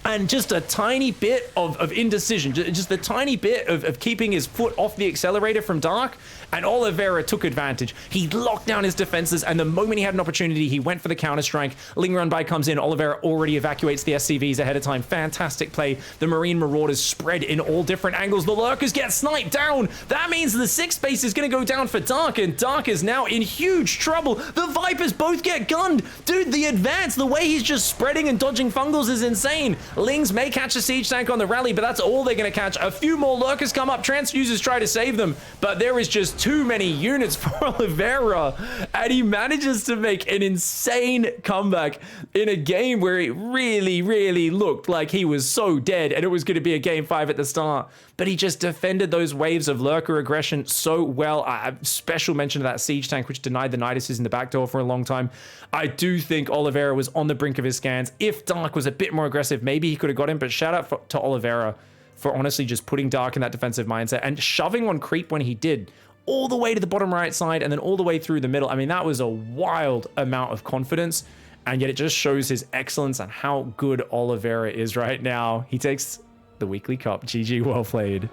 and just a tiny bit of indecision, just a tiny bit of keeping his foot off the accelerator from Dark, and Oliveira took advantage. He locked down his defenses, and the moment he had an opportunity, he went for the counter-strike. Ling run-by comes in. Oliveira already evacuates the SCVs ahead of time. Fantastic play. The Marine Marauders spread in all different angles. The Lurkers get sniped down. That means the 6th base is going to go down for Dark, and Dark is now in huge trouble. The Vipers both get gunned. Dude, the advance, the way he's just spreading and dodging fungals is insane. Lings may catch a siege tank on the rally, but that's all they're going to catch. A few more lurkers come up. Transfusers try to save them, but there is just too many units for Oliveira, and he manages to make an insane comeback in a game where it really looked like he was so dead and it was going to be a game 5 at the start, but he just defended those waves of lurker aggression so well. Special mention of that siege tank, which denied the Niduses in the back door for a long time. I do think Oliveira was on the brink of his scans. If Dark was a bit more aggressive, maybe he could have got him, but shout out to Oliveira for honestly just putting Dark in that defensive mindset and shoving on creep when he did, all the way to the bottom right side and then all the way through the middle. I mean, that was a wild amount of confidence, and yet it just shows his excellence and how good Oliveira is right now. He takes the weekly cup. GG, well played.